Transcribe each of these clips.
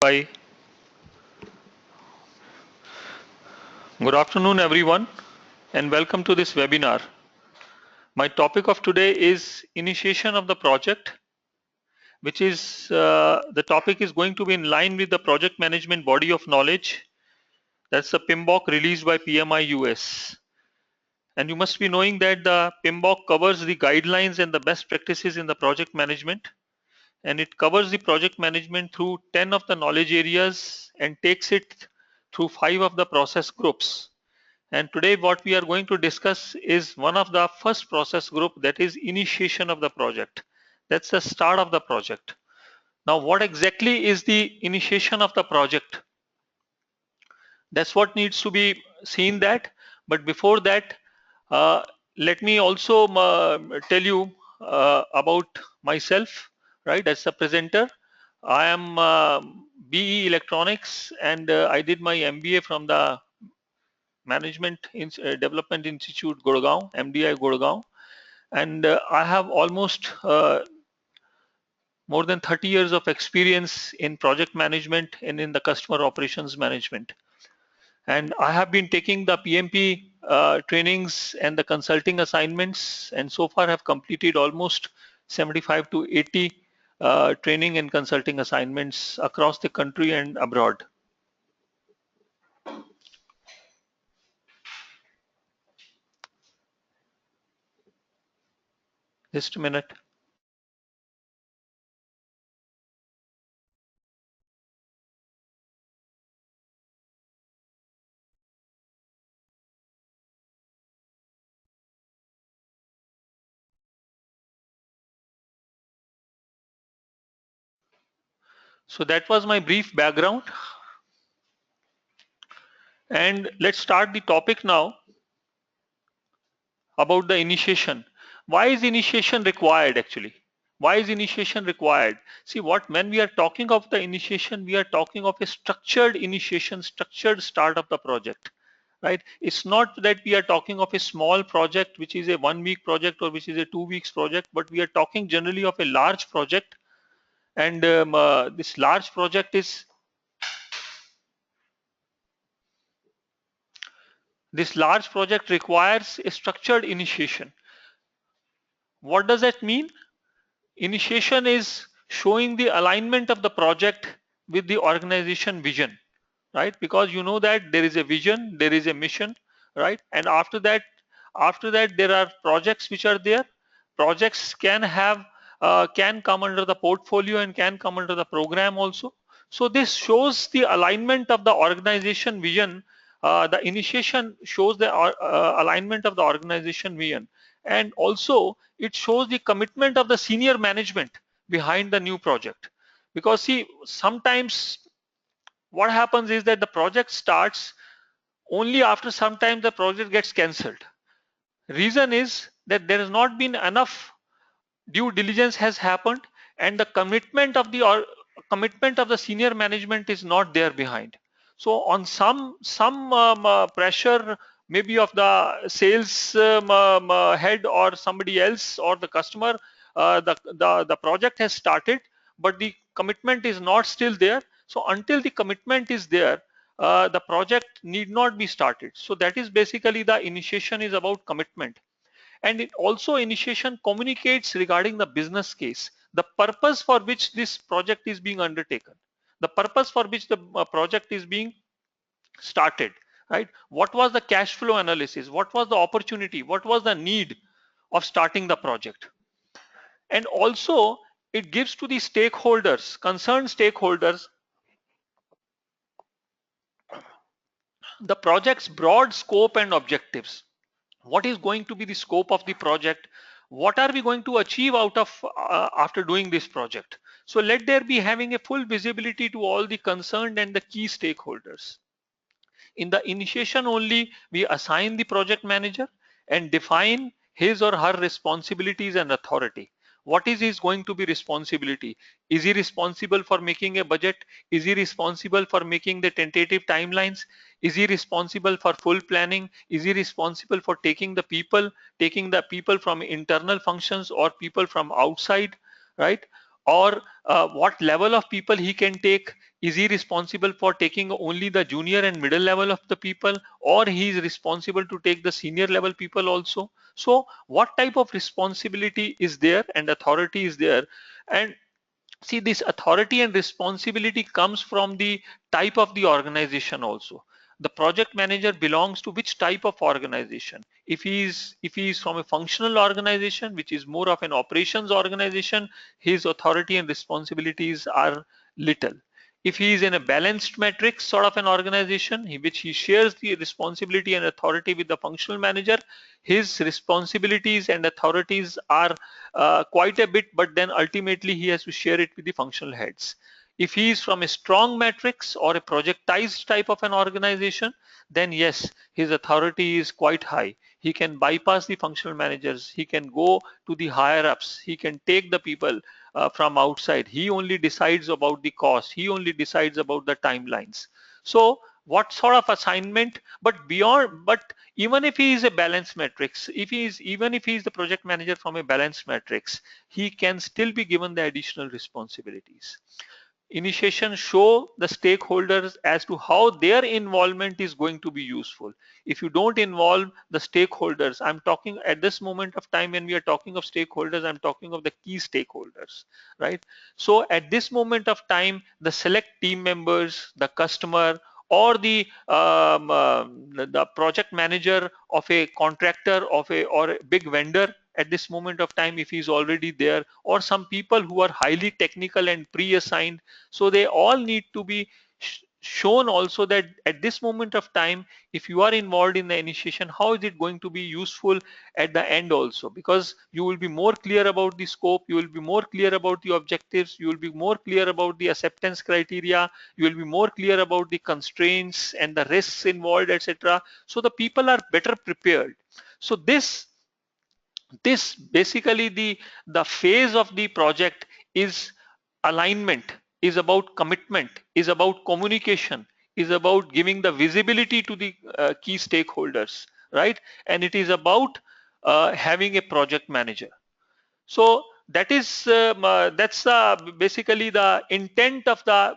Hi, good afternoon everyone and welcome to this webinar. My topic of today is initiation of the project, which is the topic is going to be in line with the project management body of knowledge. That's the PMBOK released by PMI US. And you must be knowing that the PMBOK covers the guidelines and the best practices in the project management. And it covers the project management through 10 of the knowledge areas and takes it through 5 of the process groups. And today what we are going to discuss is one of the first process group, that is initiation of the project. That's the start of the project. Now what exactly is the initiation of the project? That's what needs to be seen that. But before that, uh, let me also tell you about myself, right? As a presenter, I am BE Electronics and I did my MBA from the Development Institute, Gurgaon, MDI Gurgaon, and I have almost more than 30 years of experience in project management and in the customer operations management. And I have been taking the PMP trainings and the consulting assignments, and so far have completed almost 75 to 80 training and consulting assignments across the country and abroad. Just a minute. So that was my brief background. And let's start the topic now about the initiation. Why is initiation required actually? Why is initiation required? See, when we are talking of the initiation, we are talking of a structured initiation, structured start of the project, right? It's not that we are talking of a small project, which is a 1 week project or which is a 2 weeks project, but we are talking generally of a large project. And this large project is, this large project requires a structured initiation. What does that mean? Initiation is showing the alignment of the project with the organization vision, right? Because you know that there is a vision, there is a mission, right? And after that there are projects which are there. Projects can have can come under the portfolio and can come under the program also. So this shows the alignment of the organization vision. The initiation shows the alignment of the organization vision, and also it shows the commitment of the senior management behind the new project. Because see, sometimes what happens is that the project starts, only after some time the project gets cancelled. Reason is that there has not been enough due diligence has happened, and the commitment of the senior management is not there behind. So on some pressure, maybe of the sales head or somebody else or the customer, the project has started, but the commitment is not still there. So until the commitment is there, the project need not be started. So that is basically the initiation is about commitment. And it also, initiation communicates regarding the business case, the purpose for which this project is being undertaken, the purpose for which the project is being started, right? What was the cash flow analysis, what was the opportunity, what was the need of starting the project. And also it gives to the stakeholders, concerned stakeholders, the project's broad scope and objectives. What is going to be the scope of the project? What are we going to achieve out of after doing this project? So let there be having a full visibility to all the concerned and the key stakeholders. In the initiation only, we assign the project manager and define his or her responsibilities and authority. What is his going to be responsibility? Is he responsible for making a budget? Is he responsible for making the tentative timelines? Is he responsible for full planning? Is he responsible for taking the people from internal functions or people from outside, right? Or what level of people he can take? Is he responsible for taking only the junior and middle level of the people, or he is responsible to take the senior level people also? So what type of responsibility is there and authority is there? And see, this authority and responsibility comes from the type of the organization also. The project manager belongs to which type of organization? If he is from a functional organization, which is more of an operations organization, his authority and responsibilities are little. If he is in a balanced matrix sort of an organization, which he shares the responsibility and authority with the functional manager, his responsibilities and authorities are quite a bit, but then ultimately he has to share it with the functional heads. If he is from a strong matrix or a projectized type of an organization, then yes, his authority is quite high. He can bypass the functional managers. He can go to the higher ups. He can take the people from outside. He only decides about the cost. He only decides about the timelines. So what sort of assignment, but beyond, but even if he is a balanced matrix, even if he is the project manager from a balanced matrix, he can still be given the additional responsibilities. Initiation show the stakeholders as to how their involvement is going to be useful. If you don't involve the stakeholders, I'm talking at this moment of time, when we are talking of stakeholders, I'm talking of the key stakeholders, right? So at this moment of time, the select team members, the customer, or the project manager of a contractor of a or a big vendor, at this moment of time, if he's already there, or some people who are highly technical and pre-assigned, so they all need to be shown also that at this moment of time, if you are involved in the initiation, how is it going to be useful at the end also? Because you will be more clear about the scope, you will be more clear about the objectives, you will be more clear about the acceptance criteria, you will be more clear about the constraints and the risks involved, etc. So the people are better prepared. So this basically the phase of the project is alignment, is about commitment, is about communication, is about giving the visibility to the key stakeholders, right? And it is about having a project manager. So that's basically the intent of the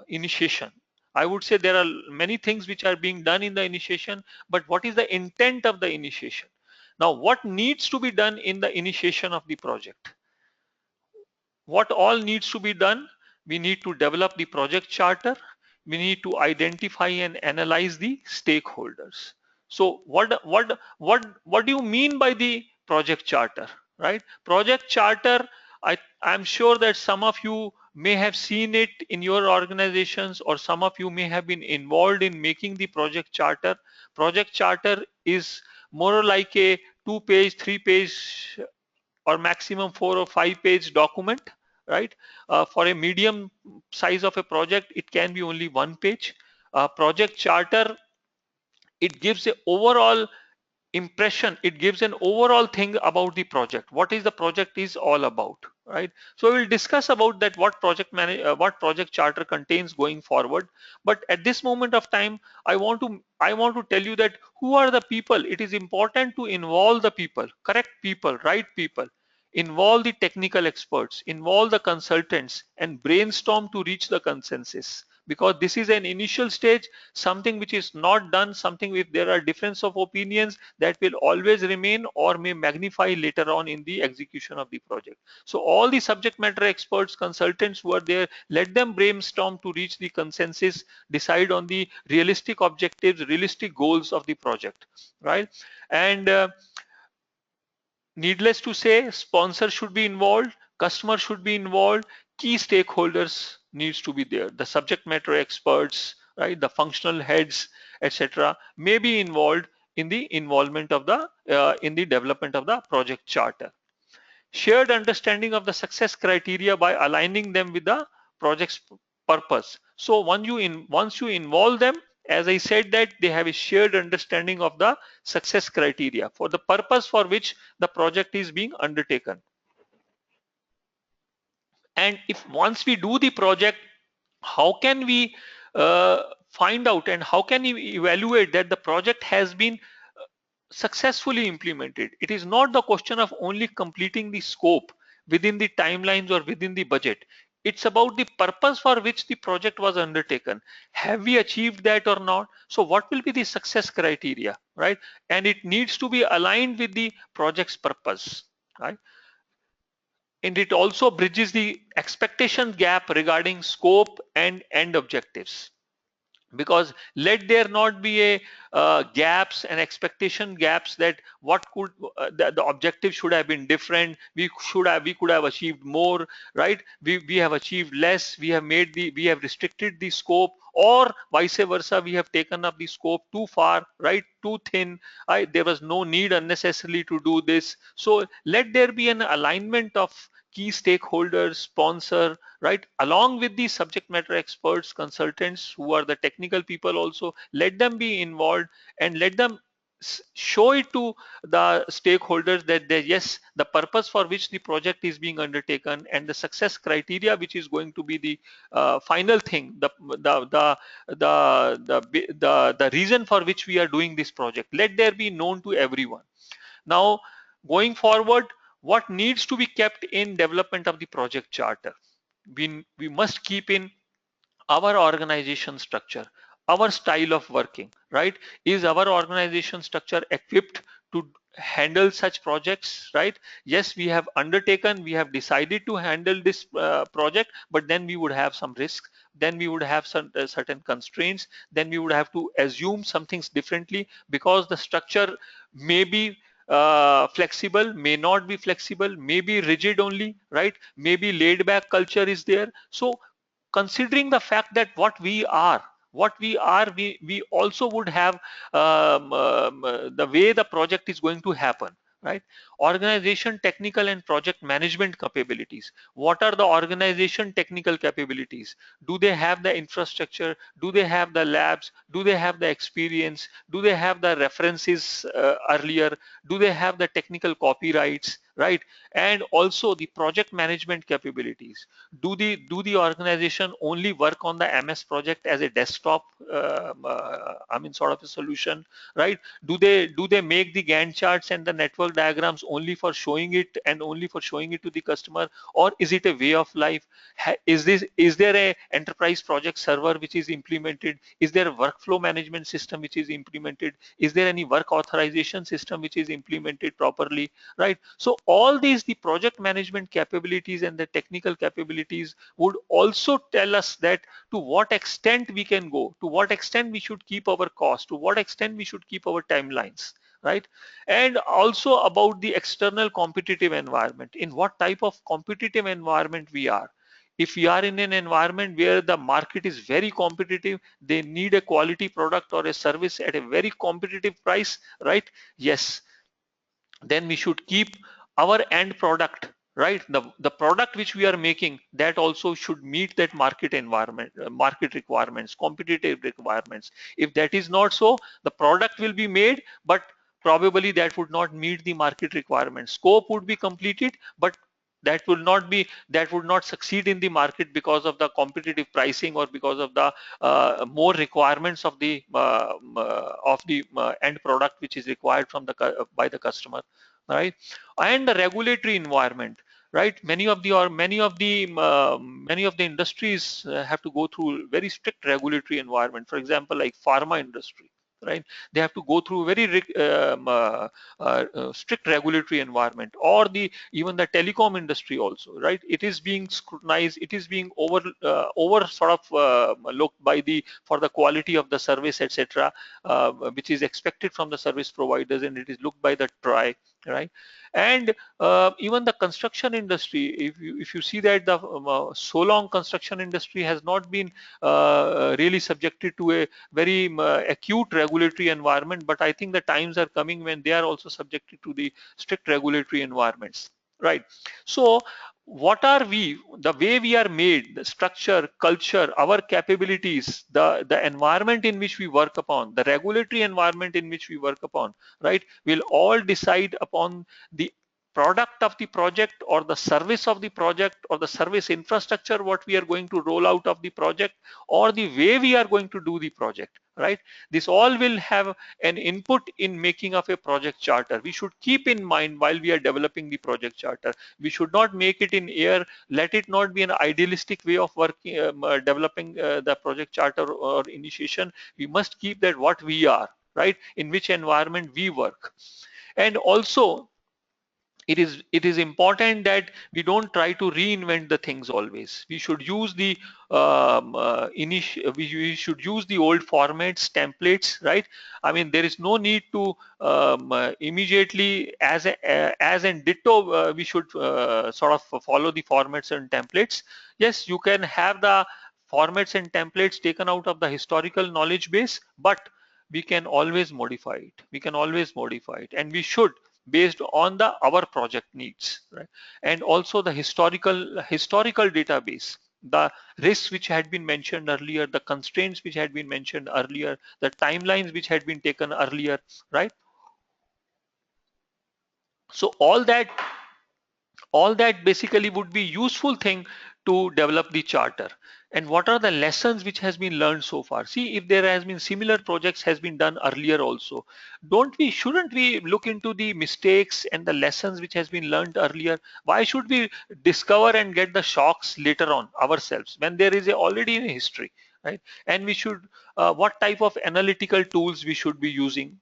initiation. I would say there are many things which are being done in the initiation, but what is the intent of the initiation? Now, what needs to be done in the initiation of the project? What all needs to be done? We need to develop the project charter. We need to identify and analyze the stakeholders. So what do you mean by the project charter, right? Project charter, I'm sure that some of you may have seen it in your organizations, or some of you may have been involved in making the project charter. Project charter is more like a 2-page, 3-page, or maximum 4 or 5 page document, right? For a medium size of a project, it can be only 1 page. Project charter, it gives a overall impression, it gives an overall thing about the project, what is the project is all about, right? So we'll discuss about that, what project charter contains going forward. But at this moment of time, I want to tell you that who are the people. It is important to involve the people, correct people, right people, involve the technical experts, involve the consultants, and brainstorm to reach the consensus, because this is an initial stage. Something which is not done, something if there are difference of opinions, that will always remain or may magnify later on in the execution of the project. So all the subject matter experts, consultants who are there, let them brainstorm to reach the consensus, decide on the realistic objectives, realistic goals of the project, right? And needless to say, sponsor should be involved, customer should be involved, key stakeholders needs to be there. The subject matter experts, right, the functional heads, etc., may be involved in the involvement of the in the development of the project charter. Shared understanding of the success criteria by aligning them with the project's purpose. So once you involve them, as I said, that they have a shared understanding of the success criteria for the purpose for which the project is being undertaken. And if once we do the project, how can we find out and how can we evaluate that the project has been successfully implemented? It is not the question of only completing the scope within the timelines or within the budget. it's about the purpose for which the project was undertaken. Have we achieved that or not? So what will be the success criteria, right? And it needs to be aligned with the project's purpose, right? And it also bridges the expectation gap regarding scope and end objectives, because let there not be a gaps and expectation gaps that what could the objective should have been different, we could have achieved more, right? We have achieved less, we have restricted the scope, or vice versa, we have taken up the scope too far, right, too thin. There was no need unnecessarily to do this. So let there be an alignment of key stakeholders, sponsor, right, along with the subject matter experts, consultants who are the technical people also. Let them be involved and let them show it to the stakeholders that yes, the purpose for which the project is being undertaken and the success criteria which is going to be the final thing, the reason for which we are doing this project, let there be known to everyone. Now, going forward, what needs to be kept in development of the project charter? We must keep in our organization structure, our style of working, right? Is our organization structure equipped to handle such projects, right? Yes, we have decided to handle this project, but then we would have some risks, then we would have some certain constraints, then we would have to assume some things differently, because the structure may be flexible, may not be flexible, may be rigid only, right? Maybe laid back culture is there. So considering the fact that we also would have the way the project is going to happen, right? Organization technical and project management capabilities. What are the organization technical capabilities? Do they have the infrastructure? Do they have the labs? Do they have the experience? Do they have the references earlier? Do they have the technical copyrights, right? And also the project management capabilities. Do the organization only work on the MS project as a desktop sort of a solution, right? Do they make the Gantt charts and the network diagrams only for showing it and only for showing it to the customer, or is it a way of life? Is there a enterprise project server which is implemented? Is there a workflow management system which is implemented? Is there any work authorization system which is implemented properly, right? So all these, the project management capabilities and the technical capabilities, would also tell us that to what extent we can go, to what extent we should keep our cost, to what extent we should keep our timelines, right? And also about the external competitive environment, in what type of competitive environment we are. If we are in an environment where the market is very competitive, they need a quality product or a service at a very competitive price, right? Yes, then we should keep our end product, right? The product which we are making, that also should meet that market environment, market requirements, competitive requirements. If that is not so, the product will be made, but probably that would not meet the market requirements. Scope would be completed, but that would not succeed in the market because of the competitive pricing, or because of the more requirements of the end product which is required from by the customer, right? And the regulatory environment, right? Many of the industries have to go through very strict regulatory environment. For example, like pharma industry, right? They have to go through very strict regulatory environment, or the even the telecom industry also, right? It is being scrutinized, it is being over sort of looked by the for the quality of the service, etc., which is expected from the service providers, and it is looked by the TRI, right? And even the construction industry, if you see that the so long construction industry has not been really subjected to a very acute regulatory environment, but I think the times are coming when they are also subjected to the strict regulatory environments, right? So what are we, the way we are made, the structure, culture, our capabilities, the environment in which we work upon, the regulatory environment in which we work upon, right, will all decide upon the product of the project or the service of the project or the service infrastructure what we are going to roll out of the project or the way we are going to do the project, right? This all will have an input in making of a project charter. We should keep in mind while we are developing the project charter. We should not make it in air. Let it not be an idealistic way of working, developing the project charter or initiation. We must keep that what we are, right? In which environment we work. And also it is important that we don't try to reinvent the things always. We should use the we should use the old formats, templates, right? I mean, there is no need to immediately as and ditto we should sort of follow the formats and templates. Yes, you can have the formats and templates taken out of the historical knowledge base, but we can always modify it. We can always modify it, and we should, based on the our project needs, right? And also the historical database, the risks which had been mentioned earlier, the constraints which had been mentioned earlier, the timelines which had been taken earlier, right? So all that basically would be useful thing to develop the charter. And what are the lessons which has been learned so far? See, if there has been similar projects has been done earlier also, shouldn't we look into the mistakes and the lessons which has been learned earlier? Why should we discover and get the shocks later on ourselves when there is already a history, right? And we should what type of analytical tools we should be using?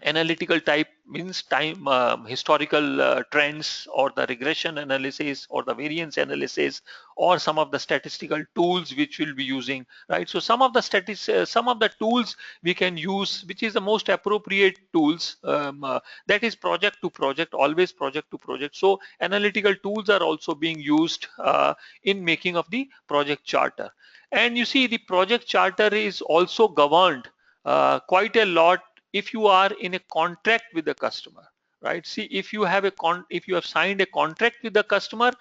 Analytical type means time historical trends or the regression analysis or the variance analysis or some of the statistical tools which we'll be using, right? So some of the tools we can use, which is the most appropriate tools, that is project to project, always project to project. So analytical tools are also being used in making of the project charter. And you see, the project charter is also governed quite a lot if you are in a contract with the customer, right? See, if you have signed a contract with the customer,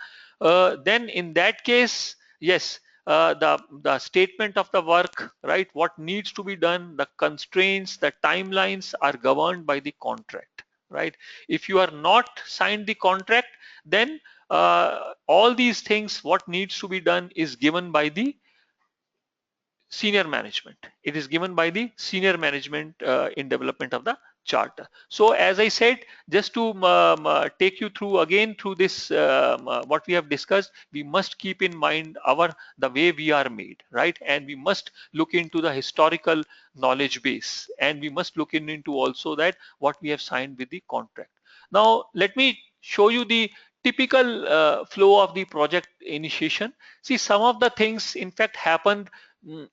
then in that case, yes, the statement of the work, right, what needs to be done, the constraints, the timelines are governed by the contract, right? If you are not signed the contract, then all these things what needs to be done is given by the senior management. It is given by the senior management in development of the charter. So as I said, just to take you through again through this what we have discussed, we must keep in mind the way we are made, right? And we must look into the historical knowledge base, and we must look into also that what we have signed with the contract. Now let me show you the typical flow of the project initiation. See, some of the things in fact happened mm,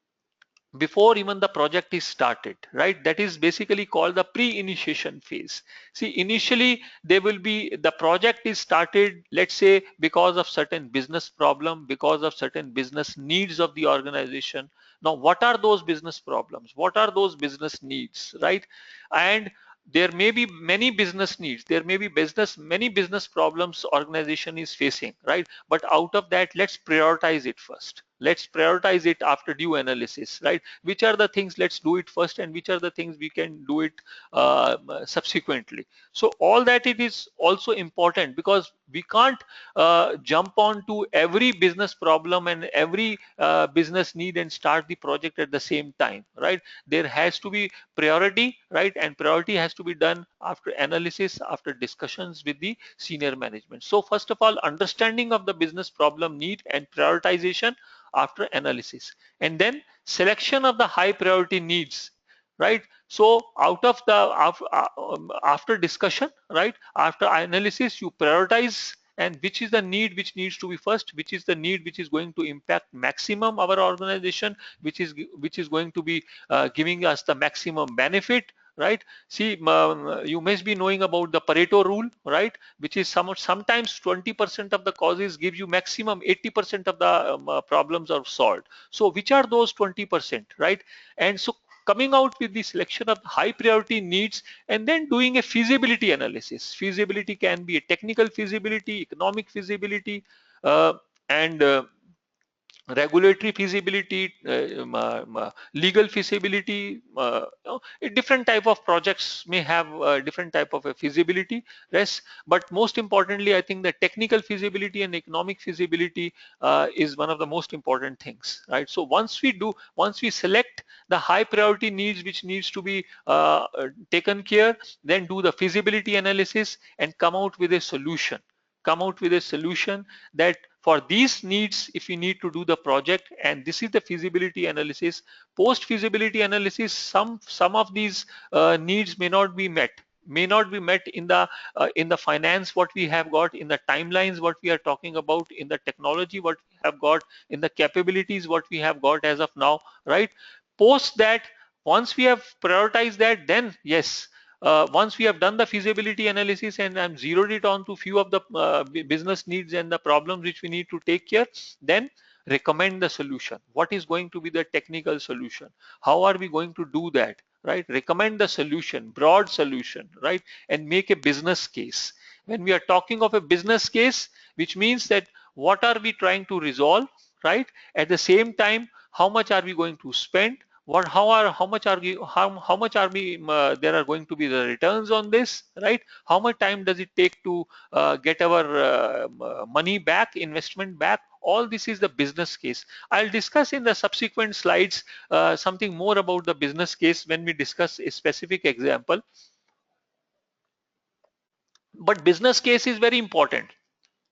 before even the project is started, right? That is basically called the pre-initiation phase. See, initially there will be the project is started, let's say, because of certain business problem, because of certain business needs of the organization. Now what are those business problems, what are those business needs, right? And there may be many business needs, there may be many business problems organization is facing, right? But out of that, let's prioritize it first. Let's prioritize it after due analysis, right? Which are the things let's do it first, and which are the things we can do it subsequently. So all that it is also important, because we can't jump on to every business problem and every business need and start the project at the same time, right? There has to be priority, right? And priority has to be done after analysis, after discussions with the senior management. So first of all, understanding of the business problem need and prioritization after analysis, and then selection of the high priority needs, right? So out of the after discussion, right, after analysis, you prioritize, and which is the need which needs to be first, which is the need which is going to impact maximum our organization, which is going to be giving us the maximum benefit, right? See, you must be knowing about the Pareto rule, right? Which is sometimes 20% of the causes give you maximum 80% of the problems are solved. So which are those 20%, right? And so coming out with the selection of high priority needs, and then doing a feasibility analysis. Feasibility can be a technical feasibility, economic feasibility, and regulatory feasibility, legal feasibility. Different type of projects may have different type of a feasibility. Yes, but most importantly, I think the technical feasibility and economic feasibility is one of the most important things, right? So once we select the high priority needs which needs to be taken care, then do the feasibility analysis and come out with a solution that for these needs, if we need to do the project, and this is the feasibility analysis. Post feasibility analysis, some of these needs may not be met in the finance what we have got, in the timelines what we are talking about, in the technology what we have got, in the capabilities what we have got as of now, right? Post that, once we have prioritized that, then yes, once we have done the feasibility analysis and I'm zeroed it on to few of the business needs and the problems which we need to take care, then recommend the solution. What is going to be the technical solution? How are we going to do that? Right? Recommend the solution, broad solution, right? And make a business case. When we are talking of a business case, which means that what are we trying to resolve, right? At the same time, how much are we going to spend? What how much are we how much are we there are going to be the returns on this, right? How much time does it take to get our money back, investment back? All this is the business case. I'll discuss in the subsequent slides something more about the business case when we discuss a specific example. But business case is very important,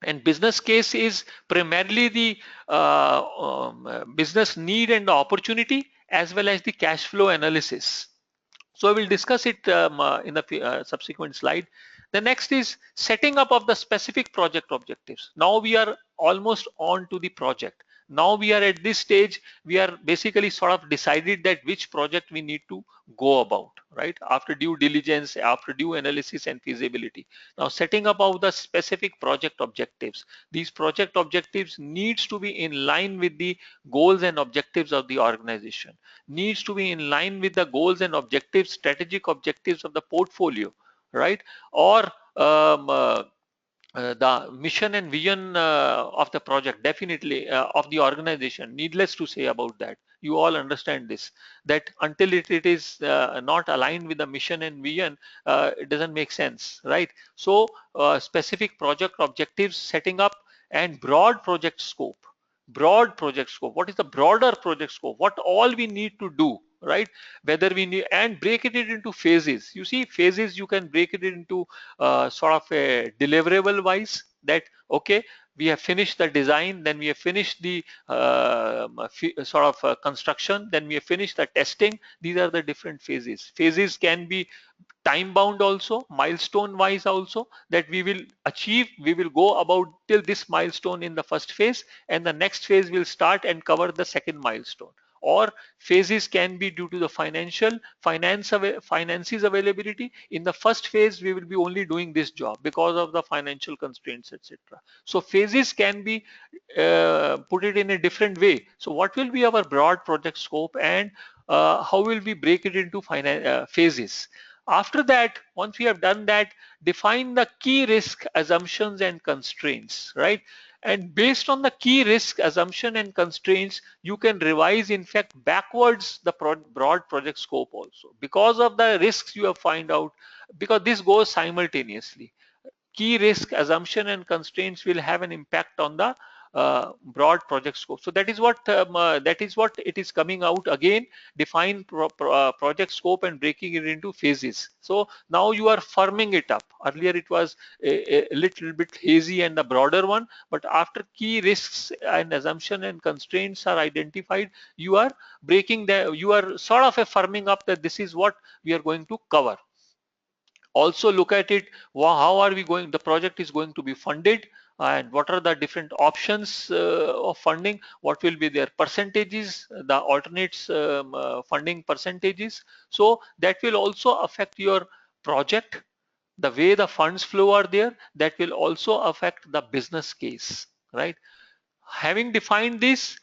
and business case is primarily the business need and the opportunity, as well as the cash flow analysis. So I will discuss it in the subsequent slide. The next is setting up of the specific project objectives. Now we are almost on to the project. Now we are at this stage, we are basically sort of decided that which project we need to go about, right? After due diligence, after due analysis and feasibility. Now setting up of the specific project objectives. These project objectives needs to be in line with the goals and objectives of the organization, needs to be in line with the goals and objectives, strategic objectives of the portfolio, right? Or the mission and vision of the project, definitely of the organization. Needless to say about that, you all understand this, that until it is not aligned with the mission and vision, it doesn't make sense, right? So specific project objectives setting up, and broad project scope. Broad project scope, what is the broader project scope, what all we need to do, right? Whether we need, and break it into phases. You see, phases you can break it into sort of a deliverable wise, that okay, we have finished the design, then we have finished the sort of construction, then we have finished the testing. These are the different phases. Phases can be time bound also, milestone wise also, that we will achieve, we will go about till this milestone in the first phase, and the next phase will start and cover the second milestone. Or phases can be due to the finances availability. In the first phase we will be only doing this job because of the financial constraints, etc. So phases can be put it in a different way. So what will be our broad project scope, and how will we break it into phases? After that, once we have done that, define the key risk assumptions and constraints, right? And based on the key risk assumption and constraints, you can revise, in fact, backwards the broad project scope also, because of the risks you have find out, because this goes simultaneously. Key risk assumption and constraints will have an impact on the broad project scope. So that is what it is coming out again. Define project scope and breaking it into phases. So now you are firming it up. Earlier it was a little bit hazy and the broader one, but after key risks and assumption and constraints are identified, you are you are sort of a firming up that this is what we are going to cover. Also look at it, how are we going, the project is going to be funded, and what are the different options of funding, what will be their percentages, the alternates funding percentages. So that will also affect your project, the way the funds flow are there, that will also affect the business case, right? Having defined this,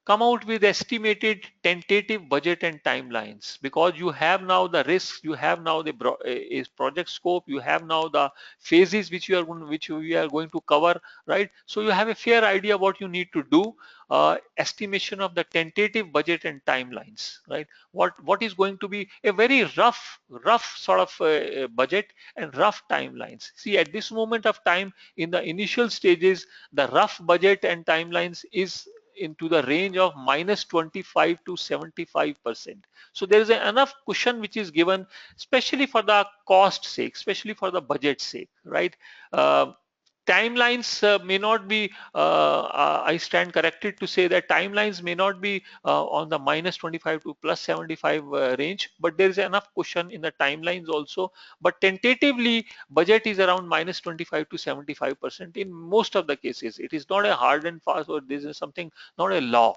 come out with estimated tentative budget and timelines, because you have now the risks, you have now the is project scope, you have now the phases which you are going, which we are going to cover, right? So you have a fair idea what you need to do. Estimation of the tentative budget and timelines, right? What is going to be a very rough sort of budget and rough timelines. See, at this moment of time, in the initial stages, the rough budget and timelines is into the range of -25 to 75%. So there is enough cushion which is given, especially for the cost sake, especially for the budget sake, right? Uh, Timelines may not be, I stand corrected to say that timelines may not be on the -25 to +75 range, but there is enough cushion in the timelines also. But tentatively, budget is around -25 to 75% in most of the cases. It is not a hard and fast, or this is something, not a law,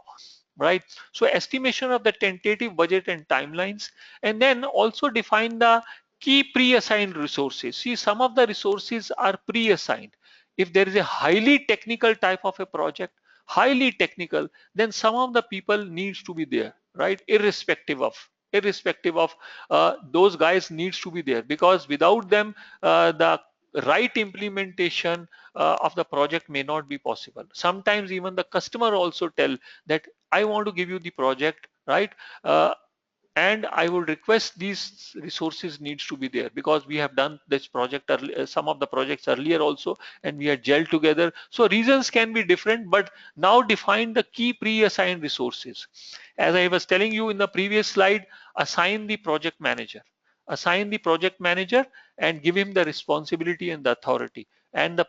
right? So estimation of the tentative budget and timelines, and then also define the key pre-assigned resources. See, some of the resources are pre-assigned. If there is a highly technical type of a project, highly technical, then some of the people needs to be there, right? Irrespective of those guys needs to be there, because without them the right implementation of the project may not be possible. Sometimes even the customer also tell that I want to give you the project, right? uh, and I would request these resources needs to be there, because we have done this project some of the projects earlier also, and we are gelled together. So reasons can be different, but now define the key pre-assigned resources. As I was telling you in the previous slide, assign the project manager, assign the project manager and give him the responsibility and the authority, and the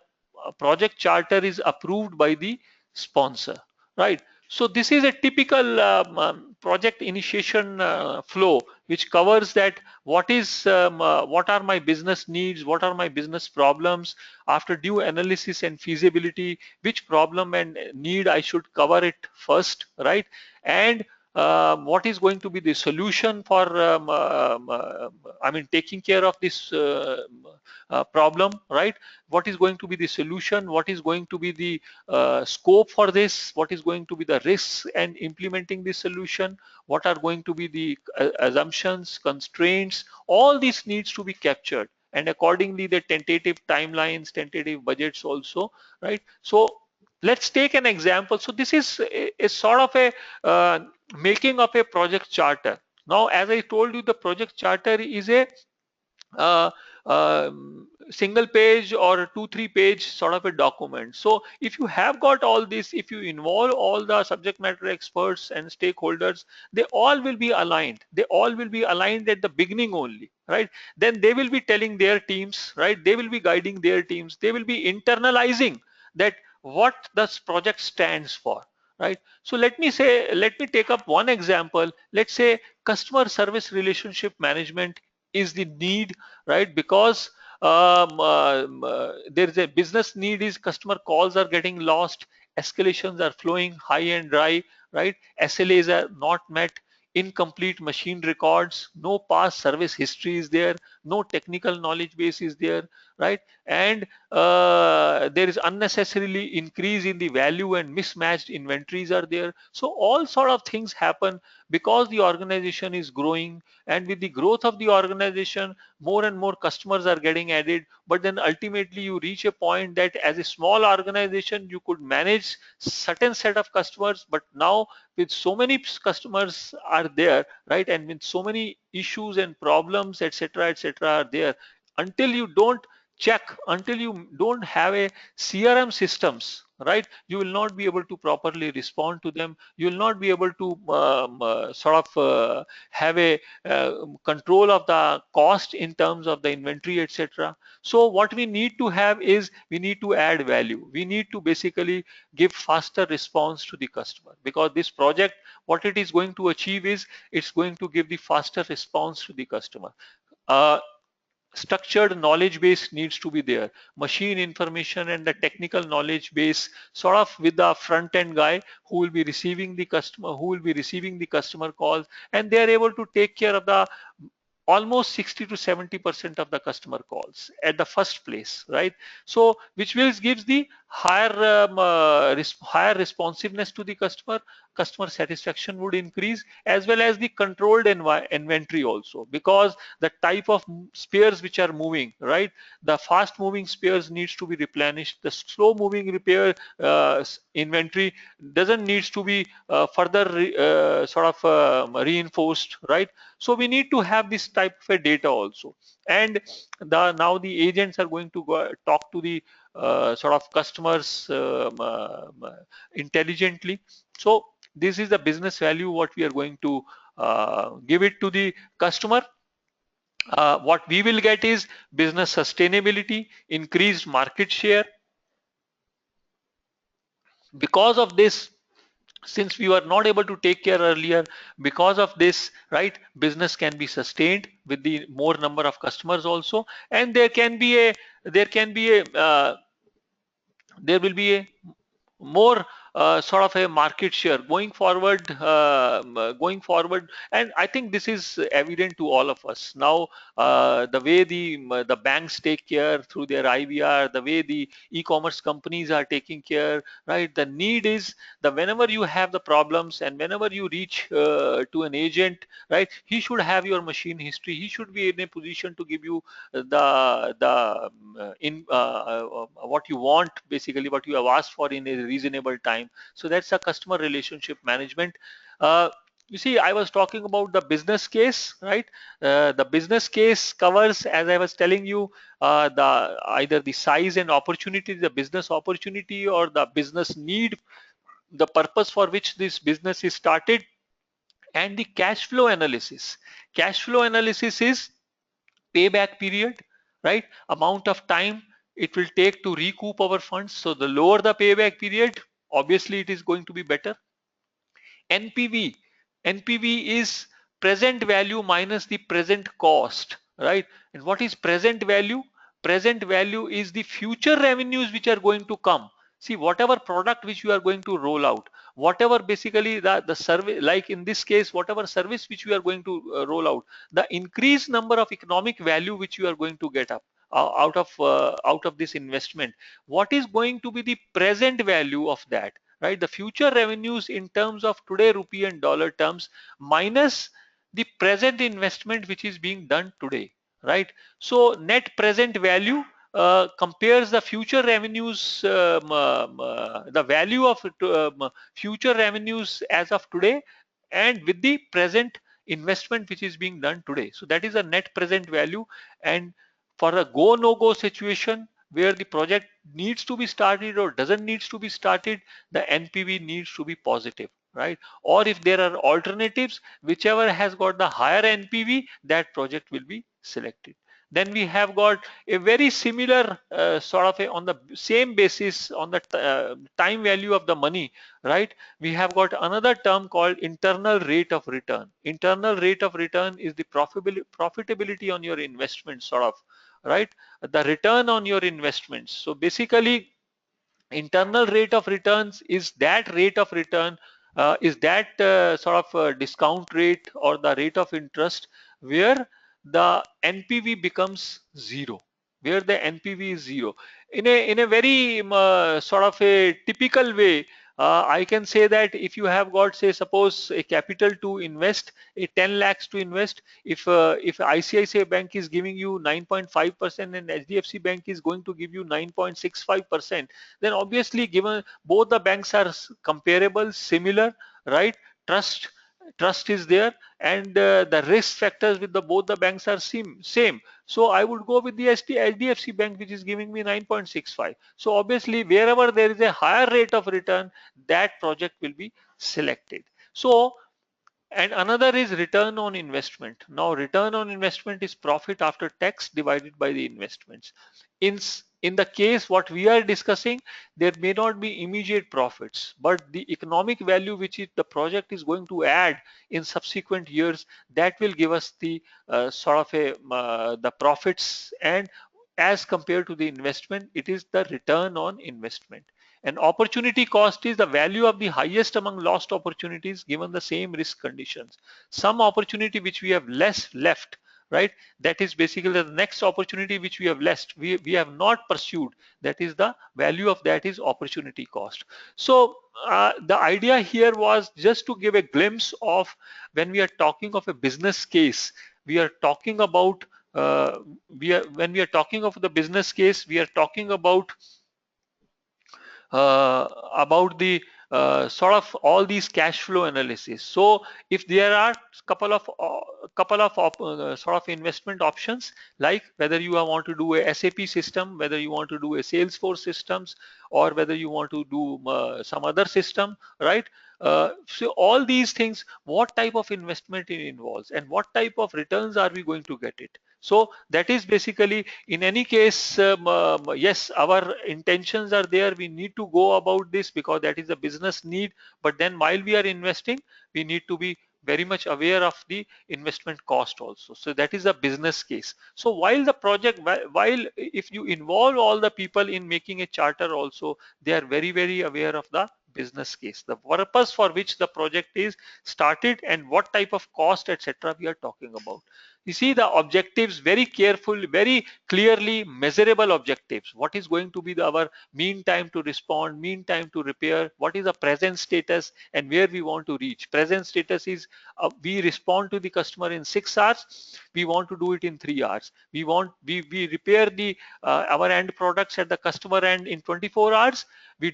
project charter is approved by the sponsor, right? So this is a typical project initiation flow, which covers that what are my business needs, what are my business problems. After due analysis and feasibility, which problem and need I should cover it first, right? And what is going to be the solution for I mean taking care of this problem, right? What is going to be the solution, what is going to be the scope for this, what is going to be the risks and implementing the solution, what are going to be the assumptions, constraints, all this needs to be captured, and accordingly the tentative timelines, tentative budgets also, right? So let's take an example. So this is a sort of a making of a project charter. Now, as I told you, the project charter is a uh, single page or 2-3 page sort of a document. So if you have got all this, if you involve all the subject matter experts and stakeholders, they all will be aligned. They all will be aligned at the beginning only, right? Then they will be telling their teams, right? They will be guiding their teams. They will be internalizing that what this project stands for, right? So let me take up one example. Let's say customer service relationship management is the need, right? Because there is a business need, is customer calls are getting lost, escalations are flowing high and dry, right? SLAs are not met, incomplete machine records, no past service history is there, no technical knowledge base is there, right? And there is unnecessarily increase in the value and mismatched inventories are there. So all sort of things happen because the organization is growing, and with the growth of the organization, more and more customers are getting added. But then ultimately you reach a point that as a small organization you could manage certain set of customers, but now with so many customers are there, right? And with so many issues and problems, etc., etc., are there, until you don't check, until you don't have a CRM systems, right? You will not be able to properly respond to them. You will not be able to sort of have a control of the cost in terms of the inventory, etc. So what we need to have is, we need to add value. We need to basically give faster response to the customer, because this project, what it is going to achieve is, it's going to give the faster response to the customer. Uh, Structured knowledge base needs to be there, machine information and the technical knowledge base, sort of with the front end guy who will be receiving the customer, who will be receiving the customer calls, and they are able to take care of the almost 60 to 70% of the customer calls at the first place, right? So which will gives the higher higher responsiveness to the customer, customer satisfaction would increase, as well as the controlled inventory also, because the type of spares which are moving, right? The fast moving spares needs to be replenished. The slow moving repair inventory doesn't needs to be further sort of reinforced, right? So we need to have this type of a data also. And now the agents are going to go talk to the sort of customers intelligently. So this is the business value what we are going to give it to the customer. What we will get is business sustainability, increased market share. Because of this, since we were not able to take care earlier, because of this, right, business can be sustained with the more number of customers also. And there can be a there will be a more sort of a market share going forward. And I think this is evident to all of us now. The way the banks take care through their IVR, the way the e-commerce companies are taking care, right? The need is that whenever you have the problems and whenever you reach to an agent, right, he should have your machine history. He should be in a position to give you what you want, basically what you have asked for in a reasonable time. So that's a customer relationship management. You see, I was talking about the business case, right? The business case covers, as I was telling you, the either the size and opportunity, the business opportunity, or the business need, the purpose for which this business is started, and the cash flow analysis. Cash flow analysis is payback period, right? Amount of time it will take to recoup our funds. So the lower the payback period, obviously it is going to be better. NPV. NPV is present value minus the present cost, right? And what is present value? Present value is the future revenues which are going to come. See, whatever product which you are going to roll out, whatever basically the service, like in this case, whatever service which you are going to roll out, the increased number of economic value which you are going to get up out of this investment, what is going to be the present value of that, right? The future revenues in terms of today rupee and dollar terms minus the present investment which is being done today, right? So net present value compares the future revenues, the value of future revenues as of today, and with the present investment which is being done today. So that is a net present value. And for a go no go situation where the project needs to be started or doesn't needs to be started, the NPV needs to be positive, right? Or if there are alternatives, whichever has got the higher NPV, that project will be selected. Then we have got a very similar sort of on the same basis on the time value of the money, right? We have got another term called internal rate of return. Internal rate of return is the profitability on your investment, sort of, right? The return on your investments. So basically, internal rate of returns is that rate of return, is that sort of discount rate or the rate of interest where the NPV becomes zero, where the NPV is zero. In a very sort of a typical way, I can say that if you have got, say, suppose a capital to invest, a 10 lakhs to invest, if ICICI Bank is giving you 9.5% and HDFC Bank is going to give you 9.65%, then obviously, given both the banks are comparable, similar, right? Trust is there, and the risk factors with both the banks are same. So I would go with the HDFC Bank, which is giving me 9.65. So obviously, wherever there is a higher rate of return, that project will be selected. So, and another is return on investment. Now, return on investment is profit after tax divided by the investments. In the case what we are discussing, there may not be immediate profits, but the economic value which the project is going to add in subsequent years, that will give us the sort of the profits. And as compared to the investment, it is the return on investment. And opportunity cost is the value of the highest among lost opportunities given the same risk conditions. Some opportunity which we have less left, right? That is basically the next opportunity which we have lost, we have not pursued. That is the value of that is opportunity cost. So the idea here was just to give a glimpse of when we are talking of a business case, we are talking about when we are talking of the business case, we are talking about the sort of all these cash flow analysis. So if there are couple of sort of investment options, like whether you want to do a SAP system, whether you want to do a Salesforce systems, or whether you want to do some other system, right? So all these things, what type of investment it involves and what type of returns are we going to get it? So that is basically, in any case, yes, our intentions are there. We need to go about this because that is a business need. But then while we are investing, we need to be very much aware of the investment cost also. So that is a business case. So while the project, while if you involve all the people in making a charter also, they are very, very aware of the business case, the purpose for which the project is started and what type of cost, etc. we are talking about. You see the objectives very careful, very clearly measurable objectives. What is going to be our mean time to respond, mean time to repair, what is the present status and where we want to reach. Present status is we respond to the customer in 6 hours, we want to do it in 3 hours. We repair the our end products at the customer end in 24 hours. We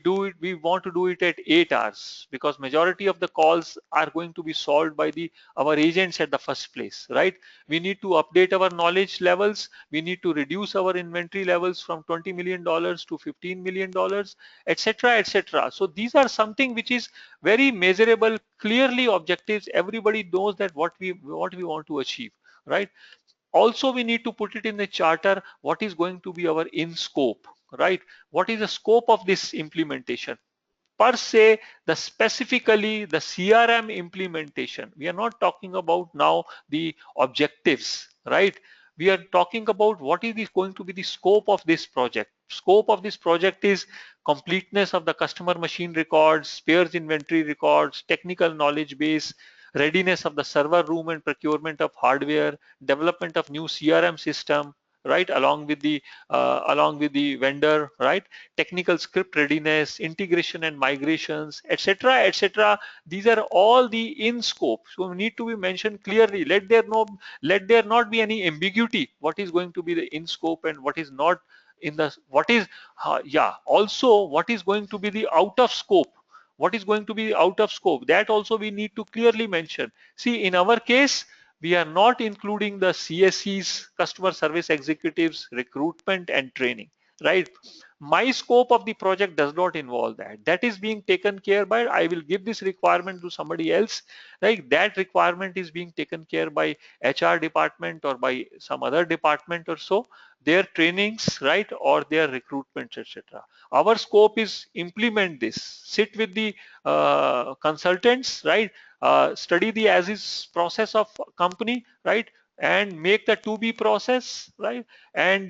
want to do it at 8 hours, because majority of the calls are going to be solved by the our agents at the first place, right? We need to update our knowledge levels, we need to reduce our inventory levels from $20 million to $15 million, etc., etc. So these are something which is very measurable, clearly objectives. Everybody knows that what we want to achieve, right? Also we need to put it in the charter, what is going to be our in scope, right? What is the scope of this implementation per se, the specifically the CRM implementation. We are not talking about now the objectives, right? We are talking about what is going to be the scope of this project. Scope of this project is completeness of the customer machine records, spares inventory records, technical knowledge base, readiness of the server room and procurement of hardware, development of new CRM system, right, along with the vendor, right, technical script readiness, integration and migrations, etc., etc. These are all the in scope. So we need to be mentioned clearly. Let there not be any ambiguity. What is going to be the in scope and what is not in the what is yeah. Also, what is going to be the out of scope? What is going to be out of scope? That also we need to clearly mention. See, in our case, we are not including the CSEs, customer service executives, recruitment and training, right? My scope of the project does not involve that. That is being taken care by, I will give this requirement to somebody else, right? That requirement is being taken care by HR department or by some other department or so, their trainings, right, or their recruitment, etc. Our scope is implement this, sit with the consultants, right, study the as is process of company, right, and make the to be process, right, and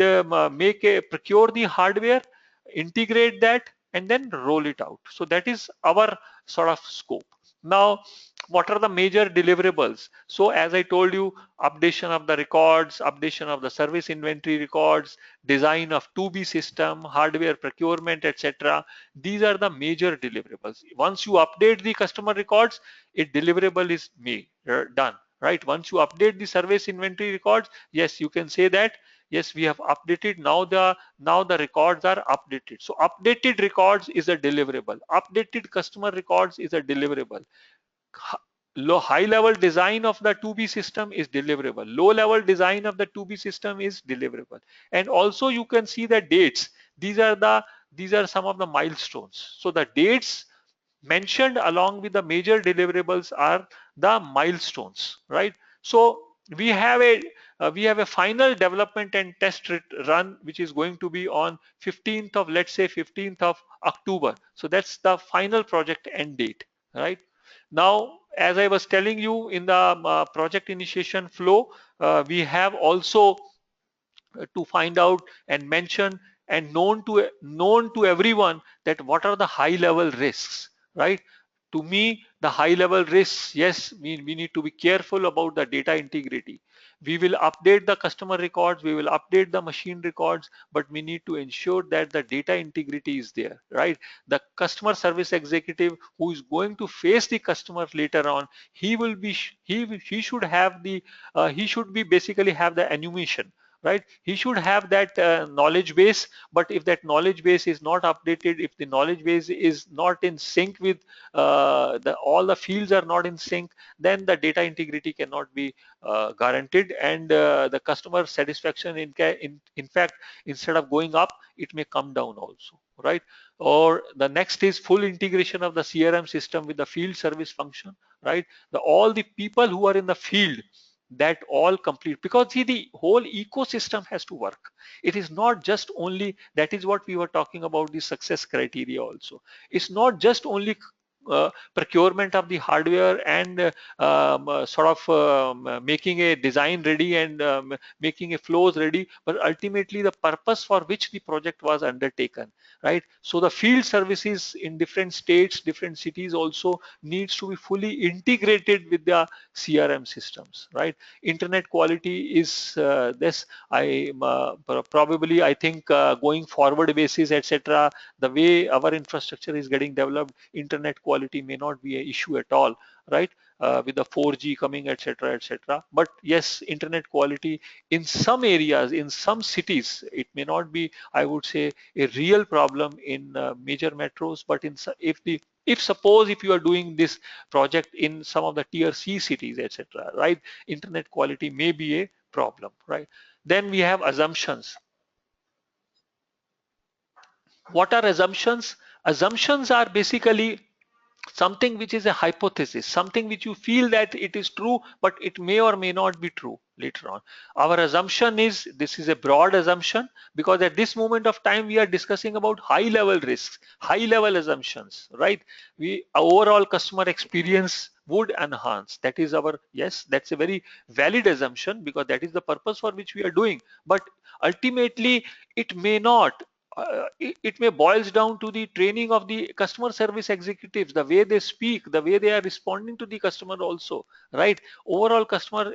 make a procure the hardware, integrate that and then roll it out. So that is our sort of scope. Now, what are the major deliverables? So as I told you, updation of the records, updation of the service inventory records, design of 2B system, hardware procurement, etc. These are the major deliverables. Once you update the customer records, it deliverable is made, done, right? Once you update the service inventory records, yes, you can say that yes, we have updated. Now the records are updated. So updated records is a deliverable. Updated customer records is a deliverable. High level design of the 2B system is deliverable. Low level design of the 2B system is deliverable. And also you can see the dates. These are some of the milestones. So the dates mentioned along with the major deliverables are the milestones, right? So we have a final development and test run which is going to be on 15th of, let's say, 15th of October. So that's the final project end date, right? Now, as I was telling you in the project initiation flow, we have also to find out and mention and known to everyone that what are the high level risks, right? To me, The high level risks, yes, we need to be careful about the data integrity. We will update the customer records, we will update the machine records, but we need to ensure that the data integrity is there, right? The customer service executive who is going to face the customer later on, he will be he should have the he should be basically have the animation, right? He should have that knowledge base, but if that knowledge base is not updated, if the knowledge base is not in sync with the all the fields are not in sync, then the data integrity cannot be guaranteed, and the customer satisfaction in fact, instead of going up, it may come down also, right? Or the next is full integration of the CRM system with the field service function, right? All the people who are in the field, that all complete, because see, the whole ecosystem has to work. It is not just only, that is what we were talking about, the success criteria also. It's not just only procurement of the hardware and sort of making a design ready and making a flows ready, but ultimately the purpose for which the project was undertaken, right? So the field services in different states, different cities also needs to be fully integrated with the CRM systems, right? Internet quality is this, probably I think going forward basis, etc., the way our infrastructure is getting developed, internet quality may not be an issue at all, right? With the 4G coming, etc., etc. But yes, internet quality in some areas, in some cities, it may not be, I would say, a real problem in major metros. But if suppose if you are doing this project in some of the tier C cities, etc., right, internet quality may be a problem, right? Then we have assumptions. What are assumptions? Assumptions are basically something which is a hypothesis, something which you feel that it is true, but it may or may not be true later on. Our assumption is, this is a broad assumption, because at this moment of time we are discussing about high level risks, high level assumptions, right? We overall customer experience would enhance. That is our, yes, that's a very valid assumption, because that is the purpose for which we are doing. But ultimately it may not, it may boils down to the training of the customer service executives, the way they speak, the way they are responding to the customer also, right? Overall customer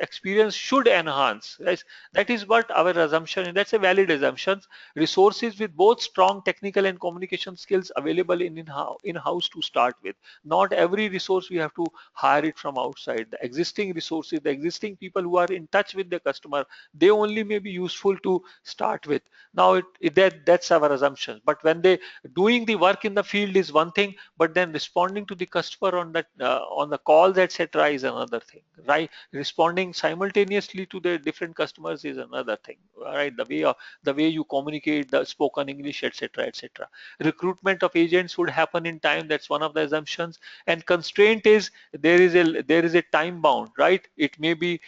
experience should enhance, right? That is what our assumption, and that's a valid assumption. Resources with both strong technical and communication skills available in-house to start with. Not every resource we have to hire it from outside. The existing resources, the existing people who are in touch with the customer, they only may be useful to start with. Now that's our assumption. But when they doing the work in the field is one thing, but then responding to the customer on the calls, etc., is another thing, right? Responding simultaneously to the different customers is another thing, right? The way you communicate, the spoken English, etc., etc. Recruitment of agents would happen in time. That's one of the assumptions. And constraint is, there is a time bound, right? It may be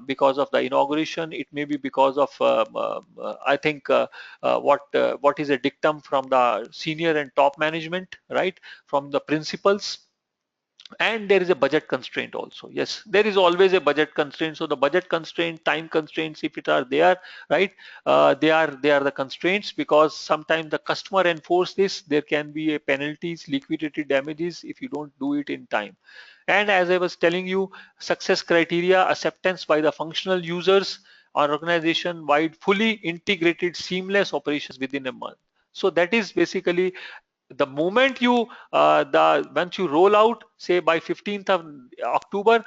because of the inauguration, it may be because of I think what is a dictum from the senior and top management, right, from the principals. And there is a budget constraint also. Yes, there is always a budget constraint. So the budget constraint, time constraints, if it are there, right, they are the constraints, because sometimes the customer enforce this. There can be a penalties, liquidated damages if you don't do it in time. And as I was telling you, success criteria: acceptance by the functional users or organization wide, fully integrated seamless operations within a month. So that is basically the moment you once you roll out, say by 15th of October,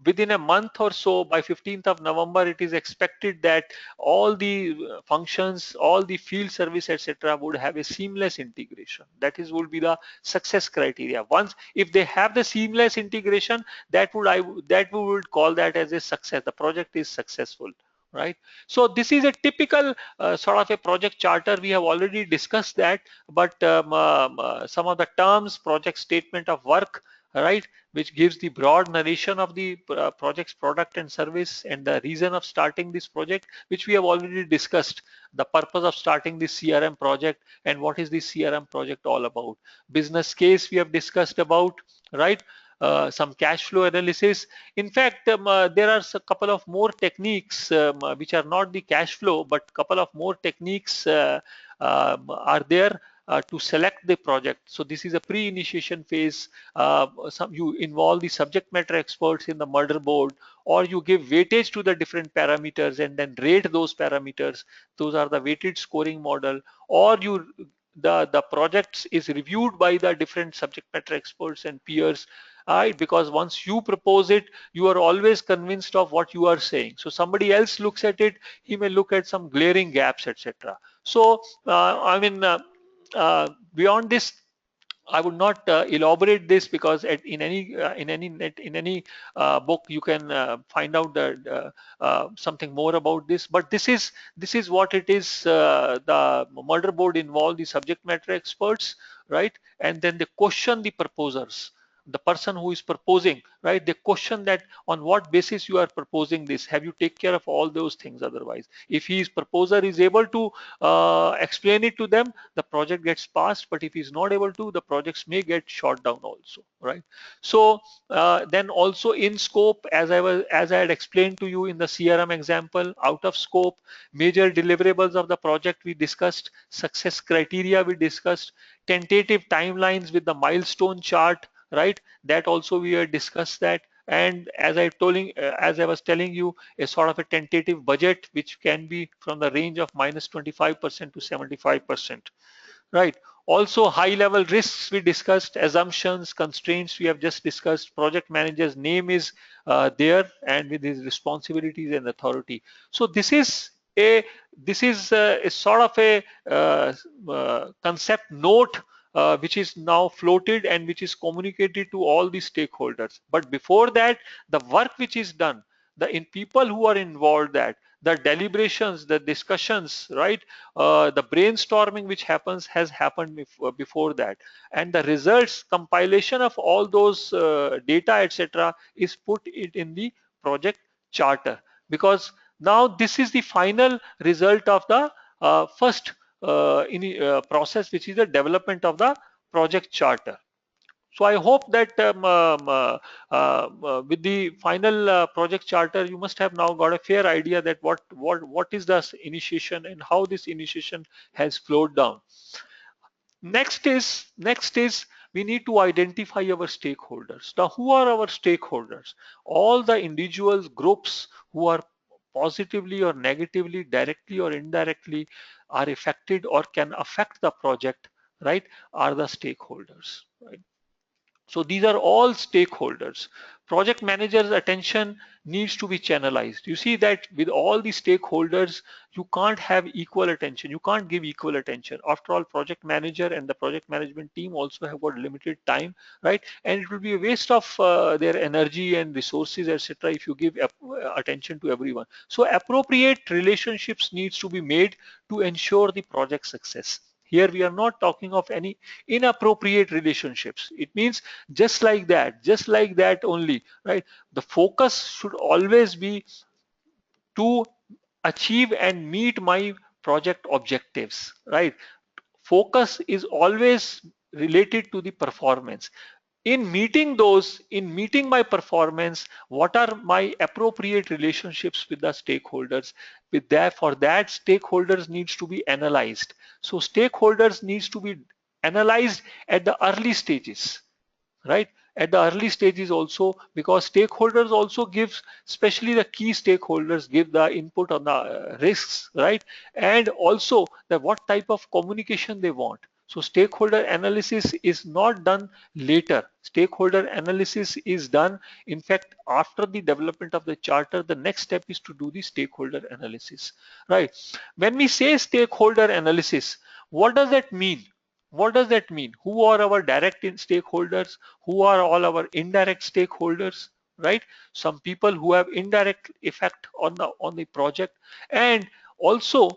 within a month or so, by 15th of November, it is expected that all the functions, all the field service, etc., would have a seamless integration. That is would be the success criteria. Once if they have the seamless integration, that we would call that as a success. The project is successful, right? So this is a typical sort of a project charter. We have already discussed that, but some of the terms: project statement of work, right, which gives the broad narration of the project's product and service, and the reason of starting this project, which we have already discussed. The purpose of starting this CRM project, and what is this CRM project all about. Business case we have discussed about, right? Some cash flow analysis. In fact, there are a couple of more techniques which are not the cash flow, but couple of more techniques are there. to select the project. So this is a pre-initiation phase. You involve the subject matter experts in the motherboard, or you give weightage to the different parameters and then rate those parameters. Those are the weighted scoring model. Or the projects is reviewed by the different subject matter experts and peers, right? Because once you propose it, you are always convinced of what you are saying. So somebody else looks at it, he may look at some glaring gaps, etc. So beyond this, I would not elaborate this, because in any book you can find out something more about this. But this is what it is. The motherboard involve the subject matter experts, right? And then they question the proposers, the person who is proposing, right? They question that on what basis you are proposing this. Have you take care of all those things? Otherwise, if his proposer is able to explain it to them, the project gets passed. But if he's not able to, the projects may get shot down also, right? So then also in scope, as I had explained to you in the CRM example, out of scope, major deliverables of the project we discussed, success criteria we discussed, tentative timelines with the milestone chart, right? That also we had discussed that. And as I was telling you, a sort of a tentative budget, which can be from the range of -25% to 75%, right? Also high level risks we discussed, assumptions, constraints we have just discussed. Project manager's name is there, and with his responsibilities and authority. So a this is a sort of a concept note which is now floated and which is communicated to all the stakeholders. But before that, the work which is done, the in people who are involved, that the deliberations, the discussions, right? The brainstorming which happens has happened before that, and the results, compilation of all those data, etc., is put it in the project charter. Because now this is the final result of the first process, which is the development of the project charter. So I hope that with the final project charter, you must have now got a fair idea that what is the initiation and how this initiation has flowed down. Next is we need to identify our stakeholders. Now, who are our stakeholders? All the individuals, groups who are positively or negatively, directly or indirectly, are affected or can affect the project, right? Are the stakeholders, right? So these are all stakeholders. Project manager's attention needs to be channelized. You see that with all the stakeholders, you can't have equal attention. You can't give equal attention. After all, project manager and the project management team also have got limited time, right? And it will be a waste of their energy and resources, etc., if you give attention to everyone. So appropriate relationships needs to be made to ensure the project success. Here we are not talking of any inappropriate relationships. It means just like that only, right? The focus should always be to achieve and meet my project objectives, right? Focus is always related to the performance. In meeting my performance, what are my appropriate relationships with the stakeholders? With that, for that, stakeholders needs to be analyzed. So stakeholders needs to be analyzed at the early stages, right? At the early stages also, because stakeholders also gives, especially the key stakeholders, give the input on the risks, right? And also the what type of communication they want. So stakeholder analysis is not done later. Stakeholder analysis is done, in fact, after the development of the charter. The next step is to do the stakeholder analysis, right? When we say stakeholder analysis, what does that mean? What does that mean? Who are our direct stakeholders? Who are all our indirect stakeholders? Right? Some people who have indirect effect on the project, and also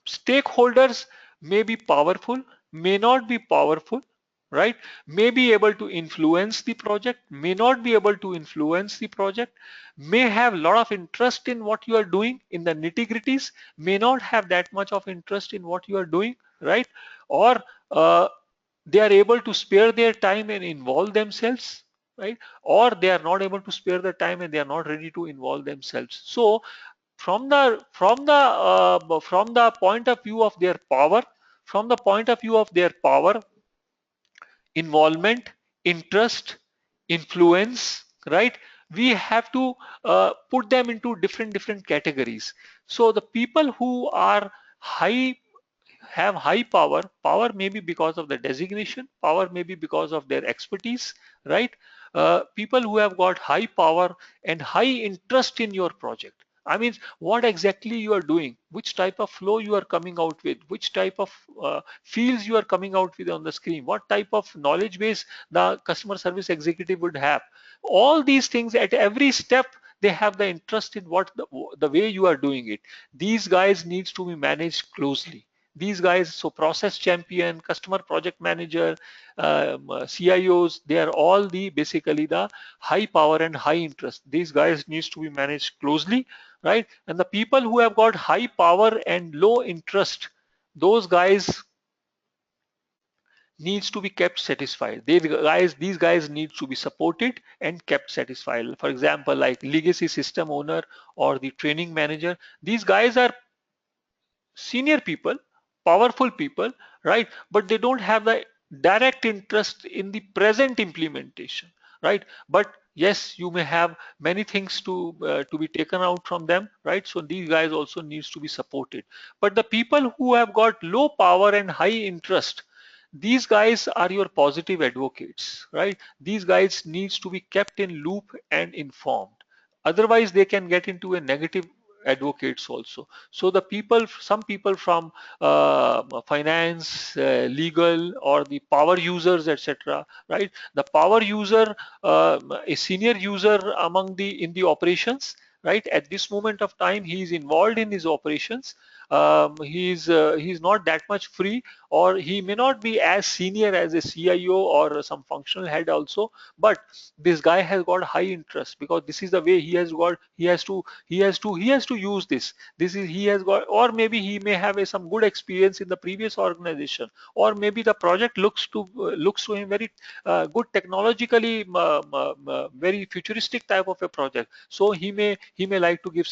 stakeholders may be powerful, may not be powerful, right? May be able to influence the project, may not be able to influence the project, may have a lot of interest in what you are doing in the nitty-gritties, may not have that much of interest in what you are doing, right? Or uh, they are able to spare their time and involve themselves, right? Or they are not able to spare the time and they are not ready to involve themselves. So from the point of view of their power, from the point of view of their power, involvement, interest, influence, right? We have to put them into different categories. So the people who are high have high power. Power may be because of the designation, power may be because of their expertise, right? People who have got high power and high interest in your project. I mean, what exactly you are doing, which type of flow you are coming out with, which type of fields you are coming out with on the screen, what type of knowledge base the customer service executive would have. All these things at every step, they have the interest in what the way you are doing it. These guys needs to be managed closely. These guys, so process champion, customer project manager, CIOs, they are all the basically the high power and high interest. These guys needs to be managed closely, right? And the people who have got high power and low interest, those guys needs to be kept satisfied. These guys need to be supported and kept satisfied. For example, like legacy system owner or the training manager, these guys are senior people, powerful people, right? But they don't have the direct interest in the present implementation, right? But yes, you may have many things to be taken out from them, right? So these guys also needs to be supported. But the people who have got low power and high interest, these guys are your positive advocates, right? These guys needs to be kept in loop and informed. Otherwise they can get into a negative advocates also. So the people, some people from finance, legal, or the power users, etc., right? The power user, a senior user among the in the operations, right? At this moment of time he is involved in his operations. He's not that much free, or he may not be as senior as a CIO or some functional head also, but this guy has got high interest because this is the way he has got. He has to use this is he has got, or maybe he may have some good experience in the previous organization, or maybe the project looks to him very good technologically, very futuristic type of a project. So he may like to give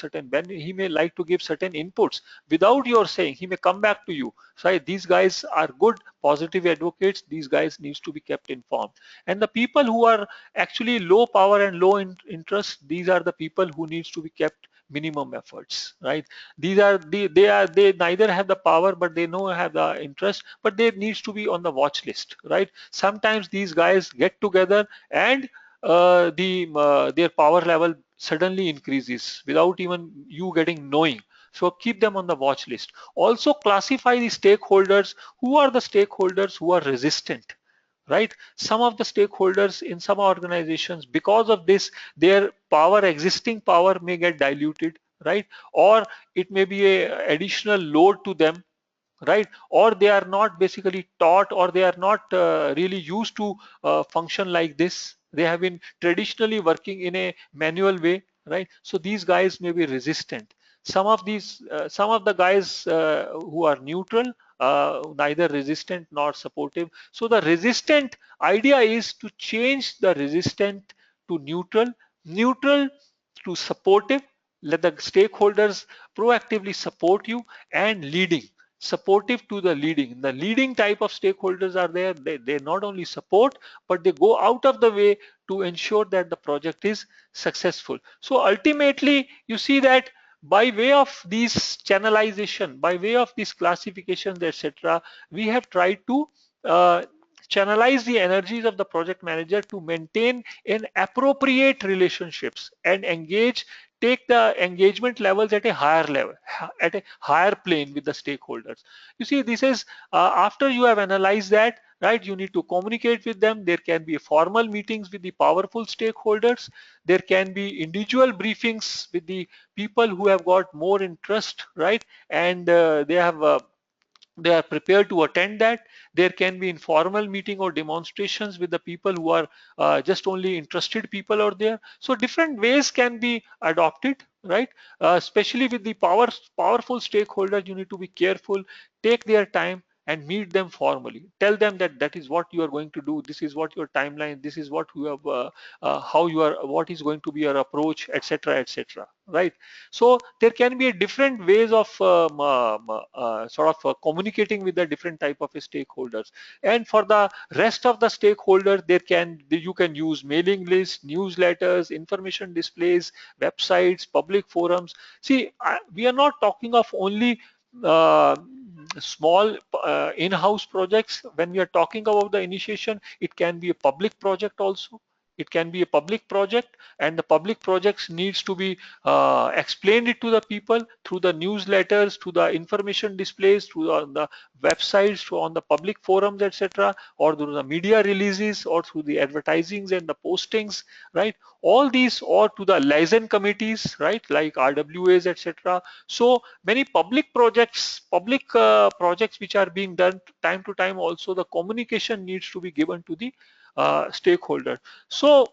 he may like to give certain inputs without your saying. He may come back to you. So these guys are good positive advocates. These guys needs to be kept informed. And the people who are actually low power and low interest, these are the people who needs to be kept minimum efforts, right? These are they neither have the power, but they know have the interest, but they needs to be on the watch list, right? Sometimes these guys get together and their power level suddenly increases without even you getting knowing. So keep them on the watch list. Also classify the stakeholders. Who are the stakeholders who are resistant, right? Some of the stakeholders in some organizations, because of this, their existing power may get diluted, right? Or it may be a additional load to them, right? Or they are not basically taught, or they are not really used to function like this. They have been traditionally working in a manual way, right? So these guys may be resistant. Some of the guys who are neutral, neither resistant nor supportive. So the resistant idea is to change the resistant to neutral, neutral to supportive. Let the stakeholders proactively support you, and leading, supportive to the leading type of stakeholders are there. They not only support, but they go out of the way to ensure that the project is successful. So ultimately you see that by way of these channelization, by way of these classifications, etc., we have tried to uh, channelize the energies of the project manager to maintain an appropriate relationships and take the engagement levels at a higher level, at a higher plane with the stakeholders. You see, this is after you have analyzed that, right? You need to communicate with them. There can be formal meetings with the powerful stakeholders. There can be individual briefings with the people who have got more interest, right? And they are prepared to attend that. There can be informal meeting or demonstrations with the people who are just only interested people out there. So different ways can be adopted, right? Especially with the powerful stakeholders, you need to be careful, take their time, and meet them formally. Tell them that that is what you are going to do. This is what your timeline. This is what you have, how you are, what is going to be your approach, etc., etc. Right. So there can be a different ways of sort of communicating with the different type of stakeholders. And for the rest of the stakeholders, you can use mailing lists, newsletters, information displays, websites, public forums. See, we are not talking of only uh, small in-house projects. When we are talking about the initiation, it can be a public project also. It can be a public project, and the public projects needs to be explained it to the people through the newsletters, through the information displays, through the websites, through on the public forums, etc., or through the media releases, or through the advertisings and the postings, right? All these, or to the liaison committees, right, like RWAs, etc. So many public projects, projects which are being done time to time, also the communication needs to be given to the stakeholder. So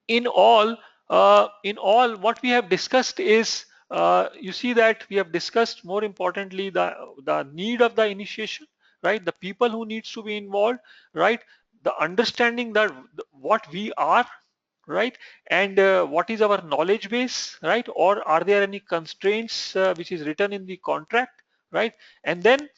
in all what we have discussed is, you see that we have discussed more importantly the need of the initiation, right? The people who needs to be involved, right? The understanding that what we are, right? And what is our knowledge base, right? Or are there any constraints which is written in the contract, right? And then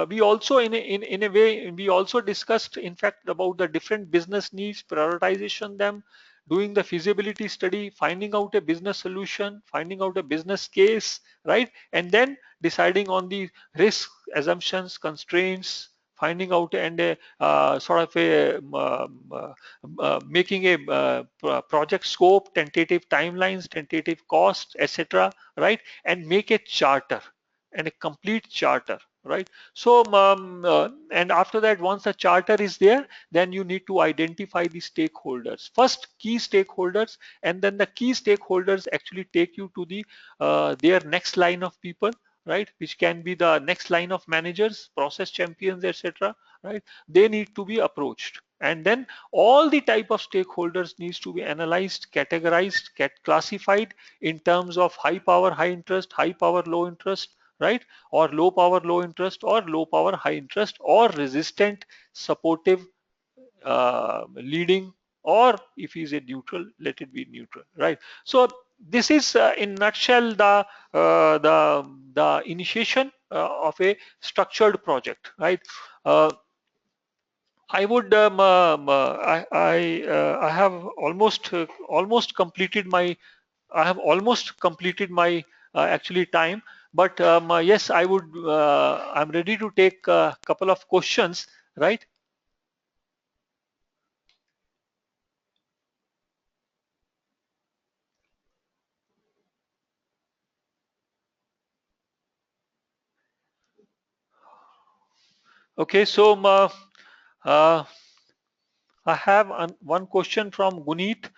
we also in a way we also discussed in fact about the different business needs, prioritization them, doing the feasibility study, finding out a business solution, finding out a business case, right? And then deciding on the risk assumptions, constraints, finding out and sort of a making a project scope, tentative timelines, tentative costs, etc., right? And make a charter, and a complete charter, right? So and after that, once the charter is there, then you need to identify the stakeholders, first key stakeholders, and then the key stakeholders actually take you to the their next line of people, right? Which can be the next line of managers, process champions, etc., right? They need to be approached, and then all the type of stakeholders needs to be analyzed, categorized, classified in terms of high power, high interest, high power, low interest, right? Or low power, low interest, or low power, high interest, or resistant, supportive, leading, or if he's a neutral, let it be neutral, right? So this is in nutshell the initiation of a structured project, right? uh, I would I have almost completed my, I have almost completed my actually time, but yes, I would I'm ready to take a couple of questions, right? Okay, so uh, I have one question from Guneet.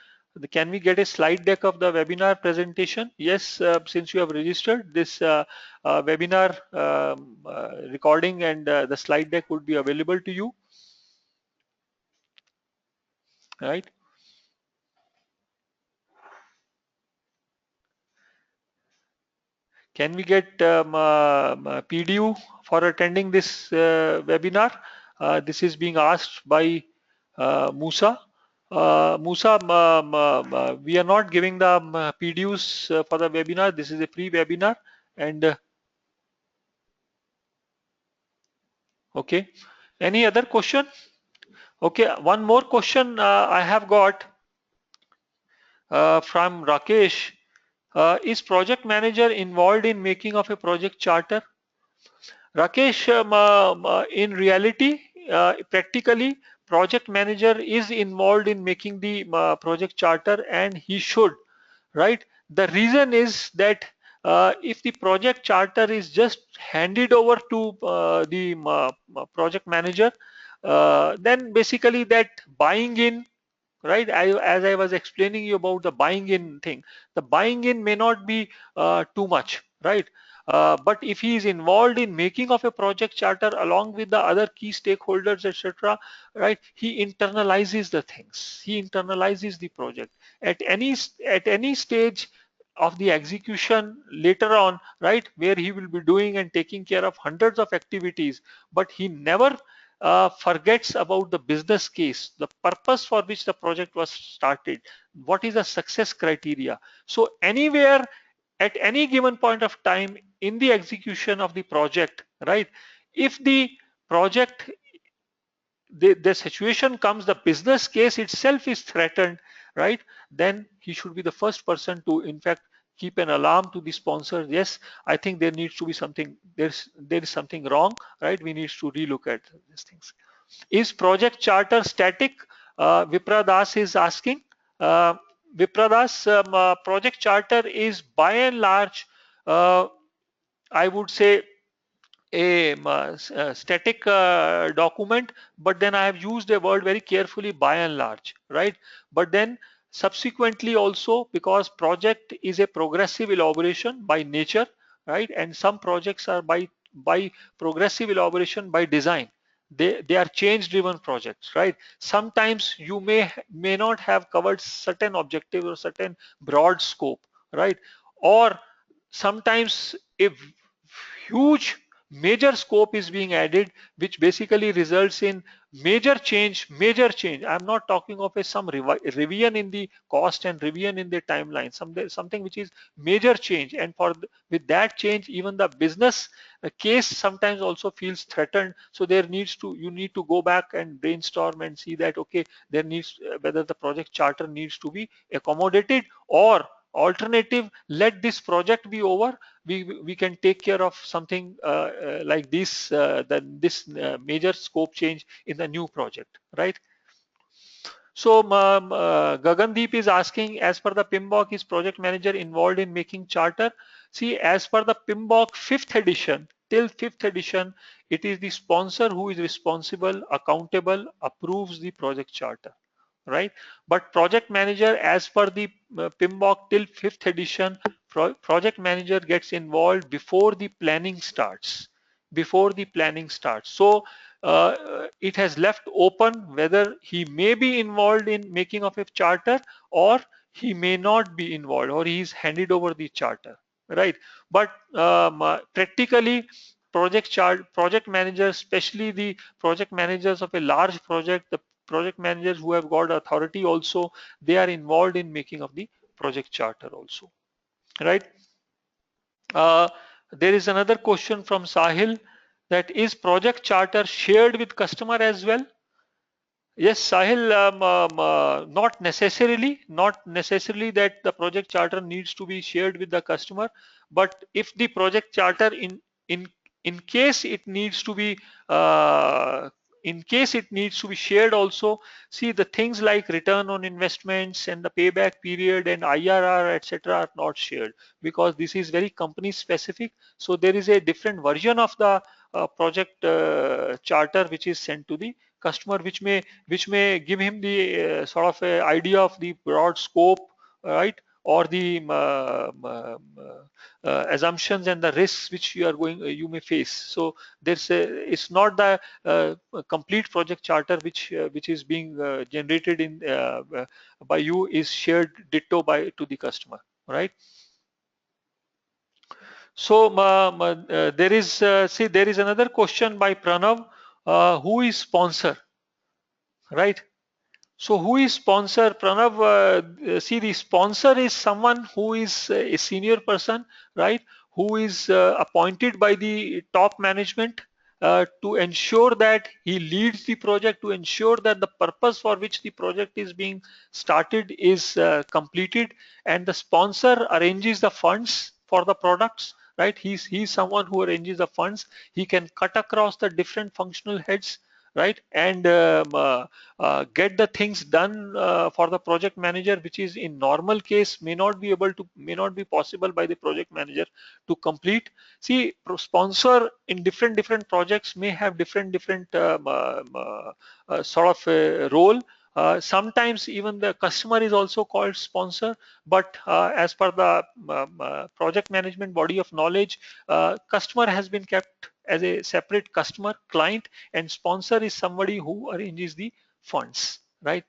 Can we get a slide deck of the webinar presentation? Yes, since you have registered, this webinar recording and the slide deck would be available to you, right? Can we get PDU for attending this webinar? This is being asked by Musa. Musa, we are not giving the PDUs for the webinar. This is a free webinar. And okay, any other question? Okay, one more question I have got from Rakesh. Is project manager involved in making of a project charter? Rakesh, in reality, practically, project manager is involved in making the project charter, and he should, right? The reason is that if the project charter is just handed over to the project manager, then basically that buying in, right? As I was explaining you about the buying in thing, the buying in may not be too much, right? But if he is involved in making of a project charter along with the other key stakeholders, etc., right? He internalizes the things. He internalizes the project at any stage. of the execution later on, right, where he will be doing and taking care of hundreds of activities, but he never forgets about the business case, the purpose for which the project was started, what is the success criteria. So anywhere at any given point of time in the execution of the project, right, if the project, the situation comes, the business case itself is threatened, right, then he should be the first person to in fact keep an alarm to the sponsor. Yes, I think there needs to be something, there is something wrong, right, we need to relook at these things. Is project charter static? Vipradas is asking. uh, Vipradas, project charter is by and large, uh, I would say, a static document, but then I have used a word very carefully, by and large, right? But then subsequently also, because project is a progressive elaboration by nature, right? And some projects are by progressive elaboration by design. They are change driven projects, right? Sometimes you may not have covered certain objective or certain broad scope, right? Or sometimes if huge major scope is being added, which basically results in major change. I'm not talking of a some revision in the cost and revision in the timeline, something which is major change, and with that change even the business case sometimes also feels threatened. So you need to go back and brainstorm and see that, okay, there needs whether the project charter needs to be accommodated, or alternative, let this project be over, we can take care of something like this major scope change in the new project, right? So Gagandeep is asking, as per the PMBOK, is project manager involved in making charter? See, as per the PMBOK fifth edition, till fifth edition, it is the sponsor who is responsible, accountable, approves the project charter, right? But project manager, as per the PMBOK till fifth edition, project manager gets involved before the planning starts. Before the planning starts. So it has left open whether he may be involved in making of a charter, or he may not be involved, or he is handed over the charter, right? But practically project managers, especially the project managers of a large project, the project managers who have got authority also, they are involved in making of the project charter also, right? uh, there is another question from Sahil, that is project charter shared with customer as well? Yes, Sahil, not necessarily that the project charter needs to be shared with the customer, but if the project charter in in case it needs to be uh, in case it needs to be shared also, see the things like return on investments and the payback period and IRR, etc., are not shared, because this is very company specific. So there is a different version of the project charter which is sent to the customer, which may give him the sort of a idea of the broad scope, right, or the assumptions and the risks which you may face. So it's not the complete project charter which is being generated by you is shared ditto by to the customer, right? So there is another question by Pranav, who is sponsor, right? So who is sponsor, Pranav? See, the sponsor is someone who is a senior person, right? Who is appointed by the top management to ensure that he leads the project, to ensure that the purpose for which the project is being started is completed, and the sponsor arranges the funds for the products, right? He's someone who arranges the funds. He can cut across the different functional heads, right, and get the things done for the project manager, which is in normal case may not be possible by the project manager to complete. See, sponsor in different projects may have different sort of role. Sometimes even the customer is also called sponsor, but as per the project management body of knowledge, customer has been kept as a separate customer client, and sponsor is somebody who arranges the funds, right?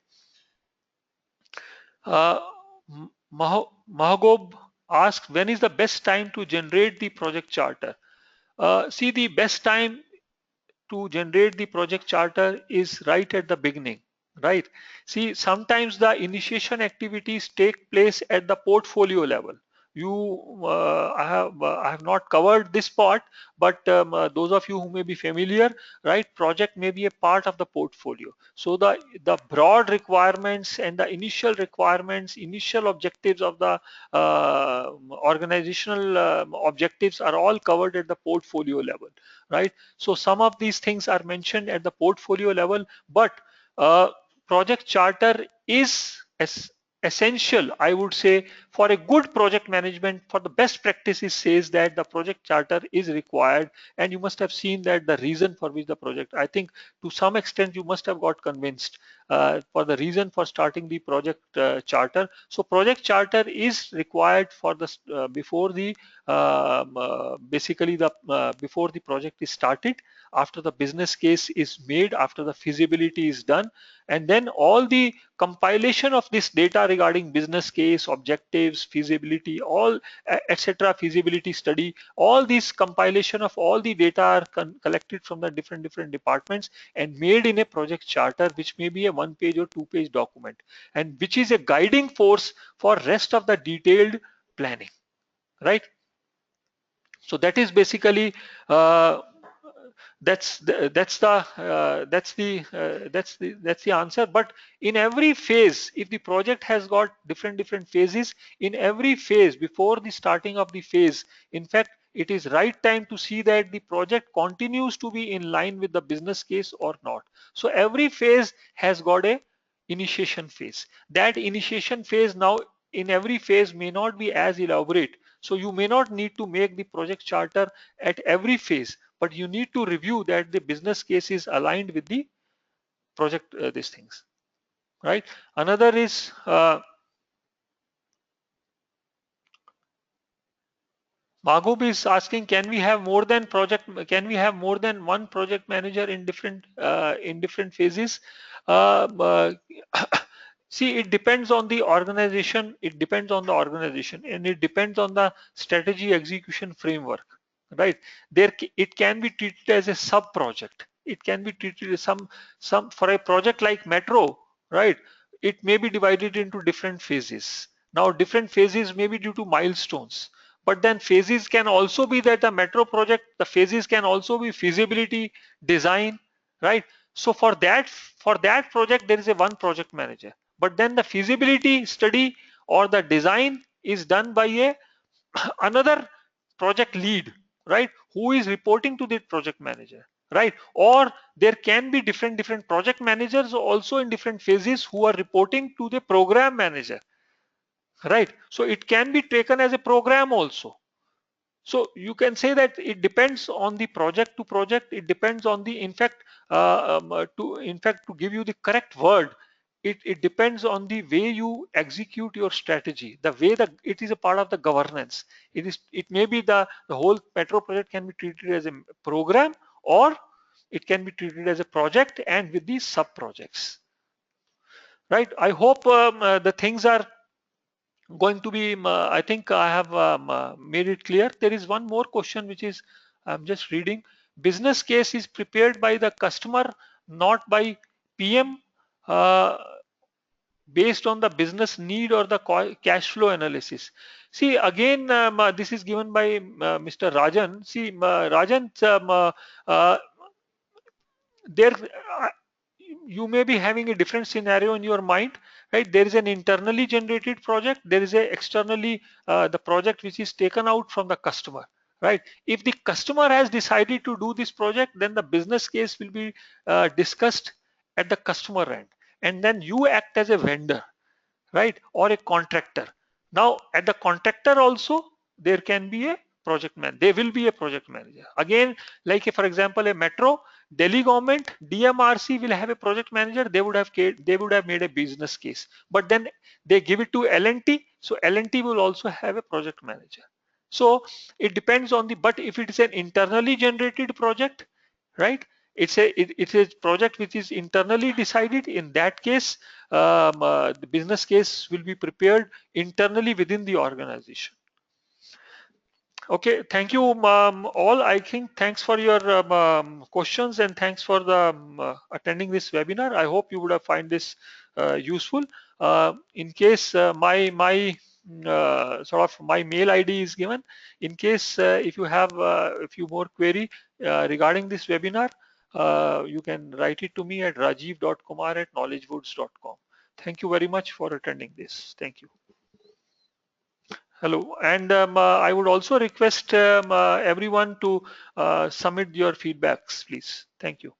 uh, Mahagob, asked when is the best time to generate the project charter. See, the best time to generate the project charter is right at the beginning, right? See, sometimes the initiation activities take place at the portfolio level. I have not covered this part, but those of you who may be familiar, right, project may be a part of the portfolio. So the broad requirements and the initial requirements, initial objectives of the organizational objectives are all covered at the portfolio level, right? So some of these things are mentioned at the portfolio level, but uh, project charter is essential, I would say, for a good project management. For the best practices says that the project charter is required, and you must have seen that the reason for which the project, I think to some extent you must have got convinced for the reason for starting the project charter. So project charter is required for the before the basically the before the project is started, after the business case is made, after the feasibility is done, and then all the compilation of this data regarding business case, objectives, feasibility, all etc., feasibility study, all these compilation of all the data are collected from the different departments and made in a project charter, which may be a 1 page or 2 page document, and which is a guiding force for rest of the detailed planning, right? So that is basically uh, that's the answer. But in every phase, if the project has got different phases, in every phase before the starting of the phase, in fact, it is right time to see that the project continues to be in line with the business case or not. So every phase has got a initiation phase. That initiation phase, now in every phase, may not be as elaborate, so you may not need to make the project charter at every phase, but you need to review that the business case is aligned with the project these things, right? Another is Magub is asking, can we have more than one project manager in different phases? Uh, See, it depends on the organization. It depends on the organization, and it depends on the strategy execution framework, right? It can be treated as a sub project. It can be treated as some for a project like Metro, right? It may be divided into different phases. Now, different phases may be due to milestones, but then phases can also be that the Metro project. The phases can also be feasibility, design, right? So for that project, there is a one project manager, but then the feasibility study or the design is done by a another project lead, right, who is reporting to the project manager, right? Or there can be different project managers also in different phases who are reporting to the program manager, right? So it can be taken as a program also. So you can say that it depends on the project to project. It depends on the, in fact, to give you the correct word, it depends on the way you execute your strategy, the way that it is a part of the governance. It may be the whole Metro project can be treated as a program, or it can be treated as a project and with these sub projects, right? I hope the things are going to be, I think I have made it clear. There is one more question which is, I'm just reading. Business case is prepared by the customer, not by PM, uh, based on the business need or the cash flow analysis. See, again, this is given by Mr. Rajan. See, Rajan, uh, there you may be having a different scenario in your mind, right? There is an internally generated project, there is a externally the project which is taken out from the customer, right? If the customer has decided to do this project, then the business case will be discussed at the customer end, and then you act as a vendor, right, or a contractor. Now at the contractor also there can be a project man, there will be a project manager again. Like for example, a Metro, Delhi government, DMRC will have a project manager. They would have made a business case, but then they give it to L&T, so L&T will also have a project manager. So it depends on the, but if it is an internally generated project, right, it's a project which is internally decided. In that case, the business case will be prepared internally within the organization. Okay, thank you all. I think thanks for your questions and thanks for the attending this webinar. I hope you would have find this useful. In case sort of my mail ID is given. In case if you have a few more query regarding this webinar, you can write it to me at rajiv.kumar@knowledgewoods.com. Thank you very much for attending this. Thank you. Hello, and I would also request everyone to submit your feedbacks, please. Thank you.